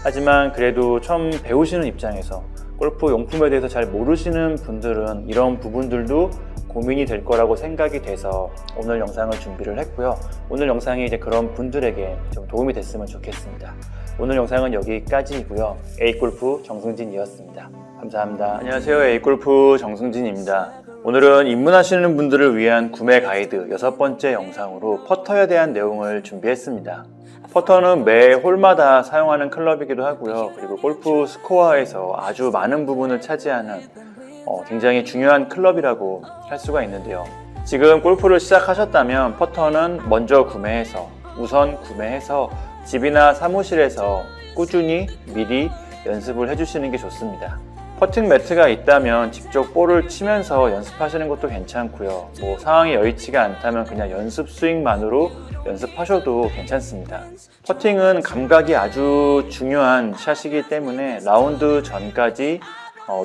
Speaker 1: 하지만 그래도 처음 배우시는 입장에서 골프 용품에 대해서 잘 모르시는 분들은 이런 부분들도 고민이 될 거라고 생각이 돼서 오늘 영상을 준비를 했고요. 오늘 영상이 이제 그런 분들에게 좀 도움이 됐으면 좋겠습니다. 오늘 영상은 여기까지이고요. A골프 정승진이었습니다. 감사합니다. 안녕하세요. A골프 정승진입니다. 오늘은 입문하시는 분들을 위한 구매 가이드 6번째 영상으로 퍼터에 대한 내용을 준비했습니다. 퍼터는 매 홀마다 사용하는 클럽이기도 하고요. 그리고 골프 스코어에서 아주 많은 부분을 차지하는 굉장히 중요한 클럽이라고 할 수가 있는데요. 지금 골프를 시작하셨다면 퍼터는 먼저 우선 구매해서 집이나 사무실에서 꾸준히 미리 연습을 해주시는 게 좋습니다. 퍼팅 매트가 있다면 직접 볼을 치면서 연습하시는 것도 괜찮고요. 상황이 여의치가 않다면 그냥 연습 스윙만으로 연습하셔도 괜찮습니다. 퍼팅은 감각이 아주 중요한 샷이기 때문에 라운드 전까지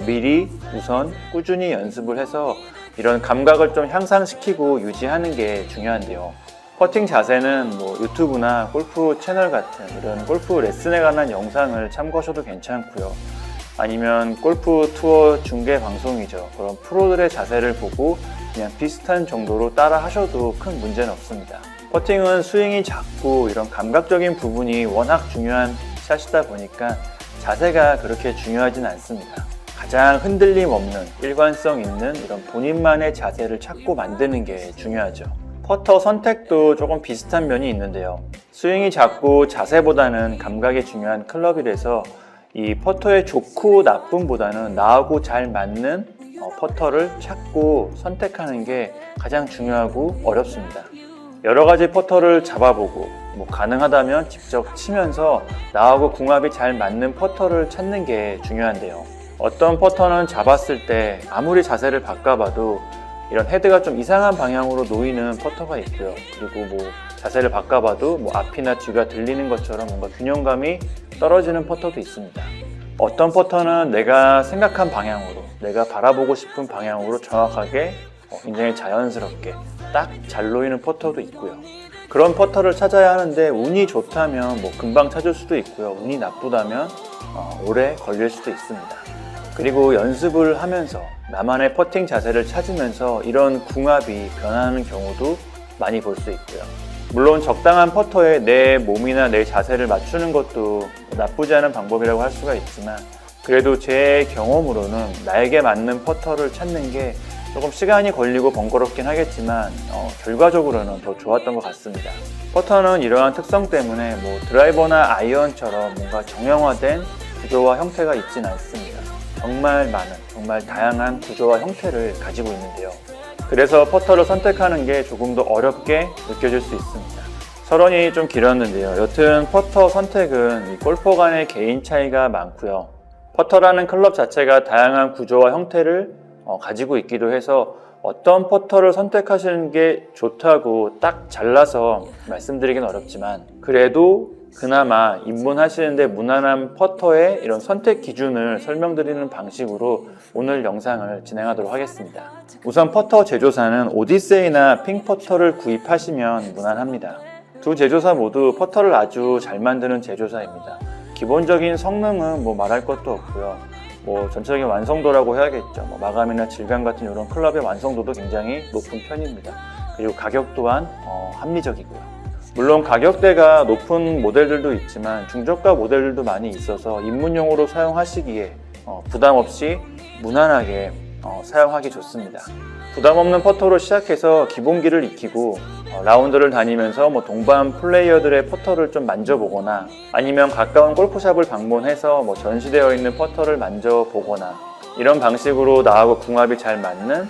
Speaker 1: 미리 우선 꾸준히 연습을 해서 이런 감각을 좀 향상시키고 유지하는 게 중요한데요. 퍼팅 자세는 유튜브나 골프 채널 같은 이런 골프 레슨에 관한 영상을 참고하셔도 괜찮고요. 아니면 골프 투어 중계 방송이죠. 그런 프로들의 자세를 보고 그냥 비슷한 정도로 따라 하셔도 큰 문제는 없습니다. 퍼팅은 스윙이 작고 이런 감각적인 부분이 워낙 중요한 샷이다 보니까 자세가 그렇게 중요하진 않습니다. 가장 흔들림 없는 일관성 있는 이런 본인만의 자세를 찾고 만드는 게 중요하죠. 퍼터 선택도 조금 비슷한 면이 있는데요. 스윙이 작고 자세보다는 감각이 중요한 클럽이라서 이 퍼터의 좋고 나쁨보다는 나하고 잘 맞는 퍼터를 찾고 선택하는 게 가장 중요하고 어렵습니다. 여러 가지 퍼터를 잡아보고 가능하다면 직접 치면서 나하고 궁합이 잘 맞는 퍼터를 찾는 게 중요한데요. 어떤 퍼터는 잡았을 때 아무리 자세를 바꿔봐도 이런 헤드가 좀 이상한 방향으로 놓이는 퍼터가 있고요. 그리고 자세를 바꿔봐도 앞이나 뒤가 들리는 것처럼 뭔가 균형감이 떨어지는 퍼터도 있습니다. 어떤 퍼터는 내가 생각한 방향으로, 내가 바라보고 싶은 방향으로 정확하게 굉장히 자연스럽게 딱 잘 놓이는 퍼터도 있고요. 그런 퍼터를 찾아야 하는데 운이 좋다면 금방 찾을 수도 있고요. 운이 나쁘다면 오래 걸릴 수도 있습니다. 그리고 연습을 하면서 나만의 퍼팅 자세를 찾으면서 이런 궁합이 변하는 경우도 많이 볼 수 있고요. 물론 적당한 퍼터에 내 몸이나 내 자세를 맞추는 것도 나쁘지 않은 방법이라고 할 수가 있지만 그래도 제 경험으로는 나에게 맞는 퍼터를 찾는 게 조금 시간이 걸리고 번거롭긴 하겠지만 결과적으로는 더 좋았던 것 같습니다. 퍼터는 이러한 특성 때문에 드라이버나 아이언처럼 뭔가 정형화된 구조와 형태가 있진 않습니다. 정말 많은, 정말 다양한 구조와 형태를 가지고 있는데요. 그래서 퍼터를 선택하는 게 조금 더 어렵게 느껴질 수 있습니다. 서론이 좀 길었는데요. 여튼 퍼터 선택은 골퍼 간의 개인 차이가 많고요. 퍼터라는 클럽 자체가 다양한 구조와 형태를 가지고 있기도 해서 어떤 퍼터를 선택하시는 게 좋다고 딱 잘라서 말씀드리긴 어렵지만 그래도 그나마 입문하시는데 무난한 퍼터의 이런 선택 기준을 설명드리는 방식으로 오늘 영상을 진행하도록 하겠습니다. 우선 퍼터 제조사는 오디세이나 핑퍼터를 구입하시면 무난합니다. 두 제조사 모두 퍼터를 아주 잘 만드는 제조사입니다. 기본적인 성능은 말할 것도 없고요. 전체적인 완성도라고 해야겠죠. 마감이나 질감 같은 이런 클럽의 완성도도 굉장히 높은 편입니다. 그리고 가격 또한 합리적이고요. 물론 가격대가 높은 모델들도 있지만 중저가 모델들도 많이 있어서 입문용으로 사용하시기에 부담 없이 무난하게 사용하기 좋습니다. 부담 없는 퍼터로 시작해서 기본기를 익히고 라운드를 다니면서 동반 플레이어들의 퍼터를 좀 만져보거나 아니면 가까운 골프샵을 방문해서 전시되어 있는 퍼터를 만져보거나 이런 방식으로 나하고 궁합이 잘 맞는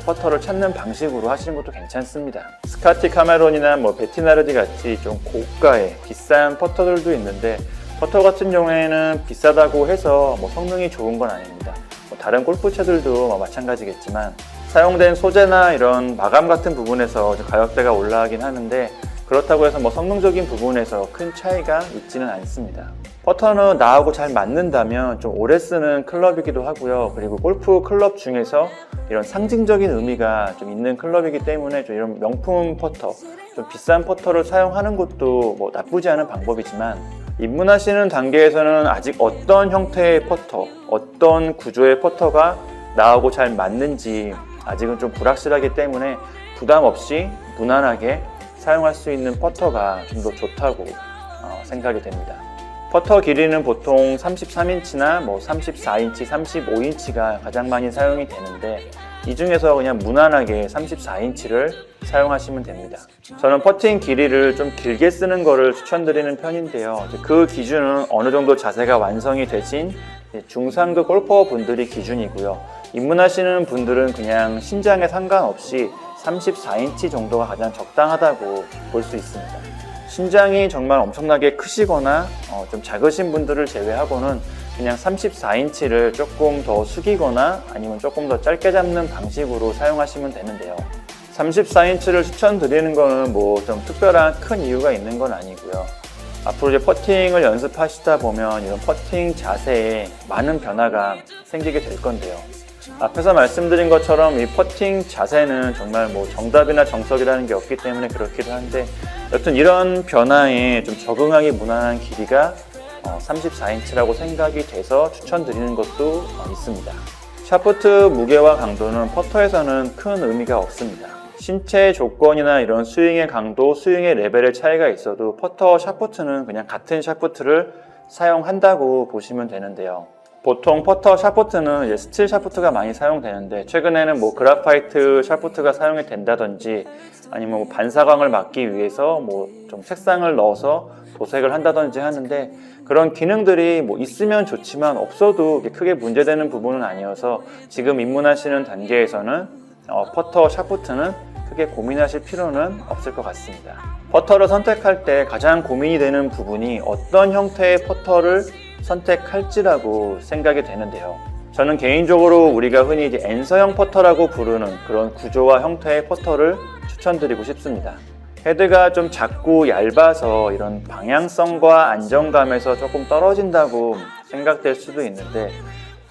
Speaker 1: 퍼터를 찾는 방식으로 하시는 것도 괜찮습니다. 스카티 카메론이나 베티나르디 같이 좀 고가의 비싼 퍼터들도 있는데 퍼터 같은 경우에는 비싸다고 해서 성능이 좋은 건 아닙니다. 다른 골프채들도 마찬가지겠지만 사용된 소재나 이런 마감 같은 부분에서 가격대가 올라가긴 하는데 그렇다고 해서 성능적인 부분에서 큰 차이가 있지는 않습니다. 퍼터는 나하고 잘 맞는다면 좀 오래 쓰는 클럽이기도 하고요. 그리고 골프 클럽 중에서 이런 상징적인 의미가 좀 있는 클럽이기 때문에 좀 이런 명품 퍼터, 좀 비싼 퍼터를 사용하는 것도 뭐 나쁘지 않은 방법이지만 입문하시는 단계에서는 아직 어떤 형태의 퍼터, 어떤 구조의 퍼터가 나하고 잘 맞는지 아직은 좀 불확실하기 때문에 부담 없이 무난하게 사용할 수 있는 퍼터가 좀 더 좋다고 생각이 됩니다. 퍼터 길이는 보통 33인치나 뭐 34인치, 35인치가 가장 많이 사용이 되는데 이 중에서 그냥 무난하게 34인치를 사용하시면 됩니다. 저는 퍼팅 길이를 좀 길게 쓰는 거를 추천드리는 편인데요. 그 기준은 어느 정도 자세가 완성이 되신 중상급 골퍼 분들이 기준이고요. 입문하시는 분들은 그냥 신장에 상관없이 34인치 정도가 가장 적당하다고 볼 수 있습니다. 신장이 정말 엄청나게 크시거나 좀 작으신 분들을 제외하고는 그냥 34인치를 조금 더 숙이거나 아니면 조금 더 짧게 잡는 방식으로 사용하시면 되는데요. 34인치를 추천드리는 거는 뭐 좀 특별한 큰 이유가 있는 건 아니고요. 앞으로 이제 퍼팅을 연습하시다 보면 이런 퍼팅 자세에 많은 변화가 생기게 될 건데요. 앞에서 말씀드린 것처럼 이 퍼팅 자세는 정말 뭐 정답이나 정석이라는 게 없기 때문에 그렇기도 한데 여튼 이런 변화에 좀 적응하기 무난한 길이가 34인치라고 생각이 돼서 추천드리는 것도 있습니다. 샤프트 무게와 강도는 퍼터에서는 큰 의미가 없습니다. 신체 조건이나 이런 스윙의 강도, 스윙의 레벨의 차이가 있어도 퍼터 샤프트는 그냥 같은 샤프트를 사용한다고 보시면 되는데요. 보통 퍼터 샤프트는 이제 스틸 샤프트가 많이 사용되는데 최근에는 뭐 그라파이트 샤프트가 사용이 된다든지 아니면 뭐 반사광을 막기 위해서 뭐 좀 색상을 넣어서 도색을 한다든지 하는데 그런 기능들이 뭐 있으면 좋지만 없어도 크게 문제되는 부분은 아니어서 지금 입문하시는 단계에서는 퍼터 샤프트는 크게 고민하실 필요는 없을 것 같습니다. 퍼터를 선택할 때 가장 고민이 되는 부분이 어떤 형태의 퍼터를 선택할지라고 생각이 되는데요. 저는 개인적으로 우리가 흔히 이제 N서형 퍼터라고 부르는 그런 구조와 형태의 퍼터를 추천드리고 싶습니다. 헤드가 좀 작고 얇아서 이런 방향성과 안정감에서 조금 떨어진다고 생각될 수도 있는데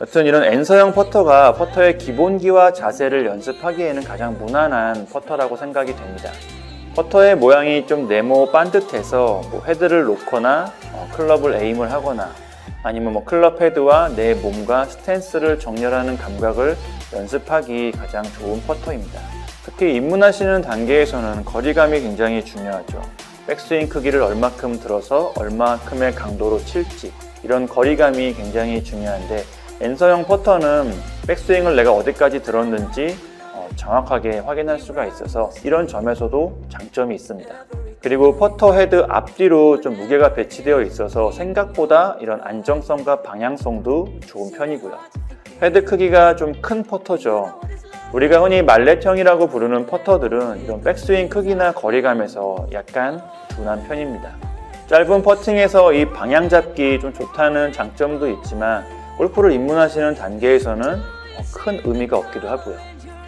Speaker 1: 여튼 이런 N서형 퍼터가 퍼터의 기본기와 자세를 연습하기에는 가장 무난한 퍼터라고 생각이 됩니다. 퍼터의 모양이 좀 네모 반듯해서 뭐 헤드를 놓거나 클럽을 에임을 하거나 아니면 뭐 클럽 헤드와 내 몸과 스탠스를 정렬하는 감각을 연습하기 가장 좋은 퍼터입니다. 특히 입문하시는 단계에서는 거리감이 굉장히 중요하죠. 백스윙 크기를 얼마큼 들어서 얼마큼의 강도로 칠지 이런 거리감이 굉장히 중요한데 N서형 퍼터는 백스윙을 내가 어디까지 들었는지 정확하게 확인할 수가 있어서 이런 점에서도 장점이 있습니다. 그리고 퍼터 헤드 앞뒤로 좀 무게가 배치되어 있어서 생각보다 이런 안정성과 방향성도 좋은 편이고요. 헤드 크기가 좀 큰 퍼터죠. 우리가 흔히 말렛형이라고 부르는 퍼터들은 이런 백스윙 크기나 거리감에서 약간 둔한 편입니다. 짧은 퍼팅에서 이 방향 잡기 좀 좋다는 장점도 있지만 골프를 입문하시는 단계에서는 큰 의미가 없기도 하고요.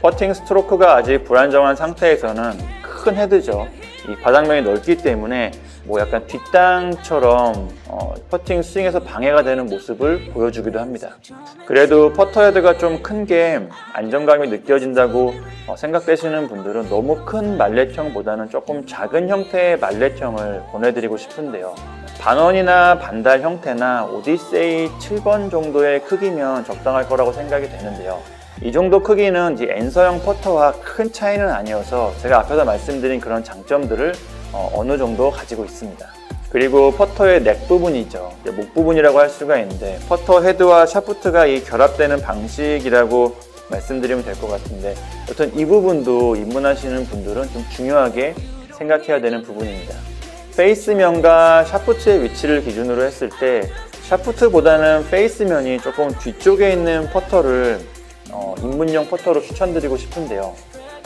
Speaker 1: 퍼팅 스트로크가 아직 불안정한 상태에서는 큰 헤드죠. 이 바닥면이 넓기 때문에 뭐 약간 뒷땅처럼 퍼팅 스윙에서 방해가 되는 모습을 보여주기도 합니다. 그래도 퍼터 헤드가 좀 큰 게 안정감이 느껴진다고 생각되시는 분들은 너무 큰 말렛형보다는 조금 작은 형태의 말렛형을 보내드리고 싶은데요. 반원이나 반달 형태나 오디세이 7번 정도의 크기면 적당할 거라고 생각이 되는데요. 이 정도 크기는 이제 N서형 퍼터와 큰 차이는 아니어서 제가 앞에서 말씀드린 그런 장점들을 어느 정도 가지고 있습니다. 그리고 퍼터의 넥 부분이죠. 목 부분이라고 할 수가 있는데 퍼터 헤드와 샤프트가 이 결합되는 방식이라고 말씀드리면 될 것 같은데 여튼 이 부분도 입문하시는 분들은 좀 중요하게 생각해야 되는 부분입니다. 페이스면과 샤프트의 위치를 기준으로 했을 때 샤프트보다는 페이스면이 조금 뒤쪽에 있는 퍼터를 입문용 퍼터로 추천드리고 싶은데요.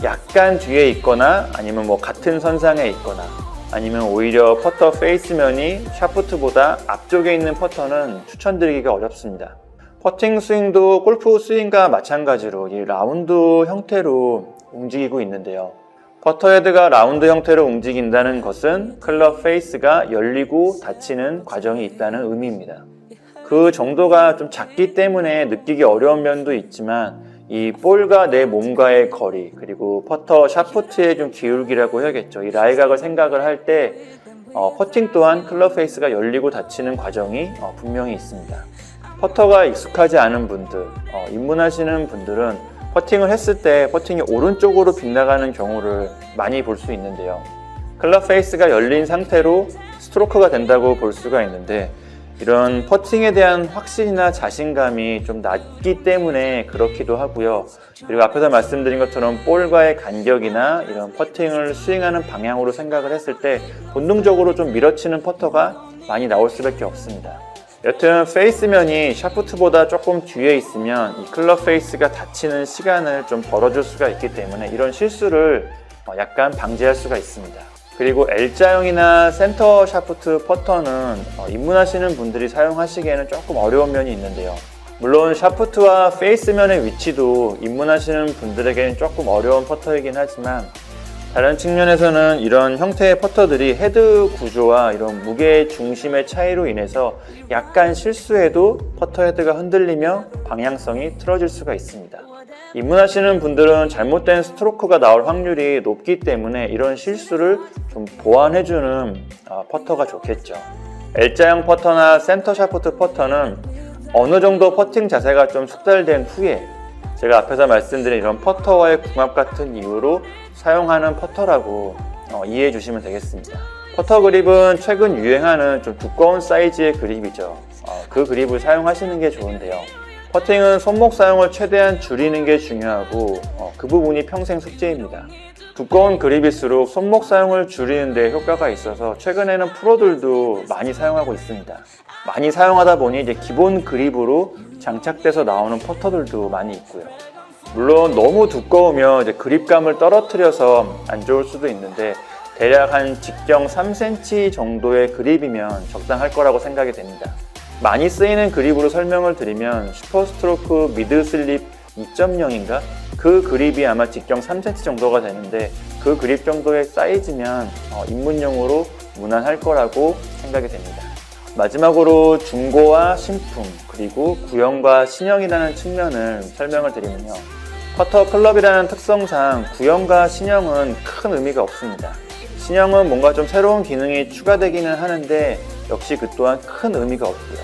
Speaker 1: 약간 뒤에 있거나 아니면 뭐 같은 선상에 있거나 아니면 오히려 퍼터 페이스면이 샤프트보다 앞쪽에 있는 퍼터는 추천드리기가 어렵습니다. 퍼팅 스윙도 골프 스윙과 마찬가지로 이 라운드 형태로 움직이고 있는데요. 퍼터 헤드가 라운드 형태로 움직인다는 것은 클럽 페이스가 열리고 닫히는 과정이 있다는 의미입니다. 그 정도가 좀 작기 때문에 느끼기 어려운 면도 있지만 이 볼과 내 몸과의 거리, 그리고 퍼터 샤프트의 좀 기울기라고 해야겠죠. 이 라이각을 생각을 할 때 퍼팅 또한 클럽 페이스가 열리고 닫히는 과정이 분명히 있습니다. 퍼터가 익숙하지 않은 분들, 입문하시는 분들은 퍼팅을 했을 때 퍼팅이 오른쪽으로 빗나가는 경우를 많이 볼 수 있는데요. 클럽 페이스가 열린 상태로 스트로크가 된다고 볼 수가 있는데, 이런 퍼팅에 대한 확신이나 자신감이 좀 낮기 때문에 그렇기도 하고요. 그리고 앞에서 말씀드린 것처럼 볼과의 간격이나 이런 퍼팅을 스윙하는 방향으로 생각을 했을 때 본능적으로 좀 밀어치는 퍼터가 많이 나올 수밖에 없습니다. 여튼 페이스면이 샤프트보다 조금 뒤에 있으면 이 클럽 페이스가 닫히는 시간을 좀 벌어줄 수가 있기 때문에 이런 실수를 약간 방지할 수가 있습니다. 그리고 L자형이나 센터 샤프트 퍼터는 입문하시는 분들이 사용하시기에는 조금 어려운 면이 있는데요. 물론 샤프트와 페이스면의 위치도 입문하시는 분들에게는 조금 어려운 퍼터이긴 하지만, 다른 측면에서는 이런 형태의 퍼터들이 헤드 구조와 이런 무게 중심의 차이로 인해서 약간 실수해도 퍼터 헤드가 흔들리며 방향성이 틀어질 수가 있습니다. 입문하시는 분들은 잘못된 스트로크가 나올 확률이 높기 때문에 이런 실수를 좀 보완해주는 퍼터가 좋겠죠. L자형 퍼터나 센터 샤프트 퍼터는 어느 정도 퍼팅 자세가 좀 숙달된 후에, 제가 앞에서 말씀드린 이런 퍼터와의 궁합 같은 이유로 사용하는 퍼터라고 이해해 주시면 되겠습니다. 퍼터 그립은 최근 유행하는 좀 두꺼운 사이즈의 그립이죠. 그 그립을 사용하시는 게 좋은데요. 퍼팅은 손목 사용을 최대한 줄이는 게 중요하고 그 부분이 평생 숙제입니다. 두꺼운 그립일수록 손목 사용을 줄이는 데 효과가 있어서 최근에는 프로들도 많이 사용하고 있습니다. 많이 사용하다 보니 이제 기본 그립으로 장착돼서 나오는 퍼터들도 많이 있고요. 물론 너무 두꺼우면 이제 그립감을 떨어뜨려서 안 좋을 수도 있는데, 대략 한 직경 3cm 정도의 그립이면 적당할 거라고 생각이 됩니다. 많이 쓰이는 그립으로 설명을 드리면 슈퍼스트로크 미드슬립 2.0인가? 그 그립이 아마 직경 3cm 정도가 되는데, 그 그립 정도의 사이즈면 입문용으로 무난할 거라고 생각이 됩니다. 마지막으로 중고와 신품, 그리고 구형과 신형이라는 측면을 설명을 드리면요. 퍼터 클럽이라는 특성상 구형과 신형은 큰 의미가 없습니다. 신형은 뭔가 좀 새로운 기능이 추가되기는 하는데 역시 그 또한 큰 의미가 없고요.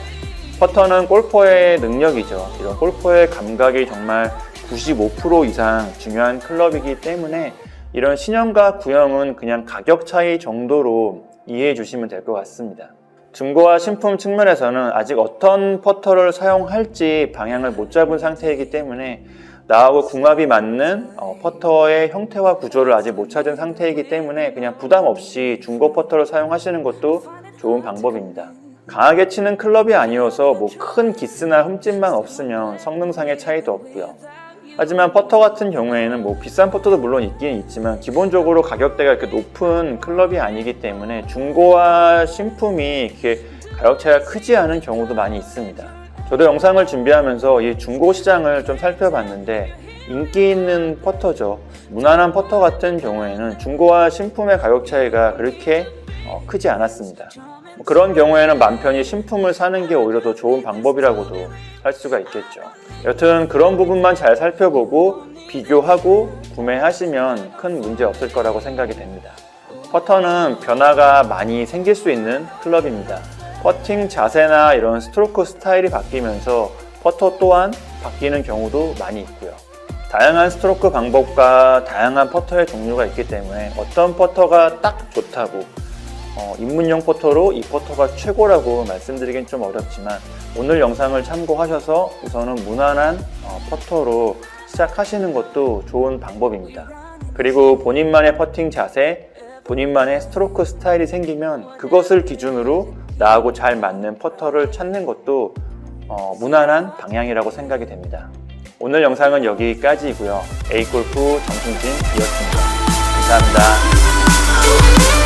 Speaker 1: 퍼터는 골퍼의 능력이죠. 이런 골퍼의 감각이 정말 95% 이상 중요한 클럽이기 때문에 이런 신형과 구형은 그냥 가격 차이 정도로 이해해 주시면 될 것 같습니다. 중고와 신품 측면에서는 아직 어떤 퍼터를 사용할지 방향을 못 잡은 상태이기 때문에 나하고 궁합이 맞는 퍼터의 형태와 구조를 아직 못 찾은 상태이기 때문에 그냥 부담 없이 중고 퍼터를 사용하시는 것도 좋은 방법입니다. 강하게 치는 클럽이 아니어서 뭐 큰 기스나 흠집만 없으면 성능상의 차이도 없고요. 하지만 퍼터 같은 경우에는 뭐 비싼 퍼터도 물론 있긴 있지만 기본적으로 가격대가 이렇게 높은 클럽이 아니기 때문에 중고와 신품이 이렇게 가격 차이가 크지 않은 경우도 많이 있습니다. 저도 영상을 준비하면서 이 중고 시장을 좀 살펴봤는데 인기 있는 퍼터죠. 무난한 퍼터 같은 경우에는 중고와 신품의 가격 차이가 그렇게 크지 않았습니다. 그런 경우에는 맘 편히 신품을 사는 게 오히려 더 좋은 방법이라고도 할 수가 있겠죠. 여튼 그런 부분만 잘 살펴보고 비교하고 구매하시면 큰 문제 없을 거라고 생각이 됩니다. 퍼터는 변화가 많이 생길 수 있는 클럽입니다. 퍼팅 자세나 이런 스트로크 스타일이 바뀌면서 퍼터 또한 바뀌는 경우도 많이 있고요. 다양한 스트로크 방법과 다양한 퍼터의 종류가 있기 때문에 어떤 퍼터가 딱 좋다고 입문용 퍼터로 이 퍼터가 최고라고 말씀드리긴 좀 어렵지만 오늘 영상을 참고하셔서 우선은 무난한 퍼터로 시작하시는 것도 좋은 방법입니다. 그리고 본인만의 퍼팅 자세, 본인만의 스트로크 스타일이 생기면 그것을 기준으로 나하고 잘 맞는 퍼터를 찾는 것도 무난한 방향이라고 생각이 됩니다. 오늘 영상은 여기까지이고요. A골프 정승진이었습니다. 감사합니다.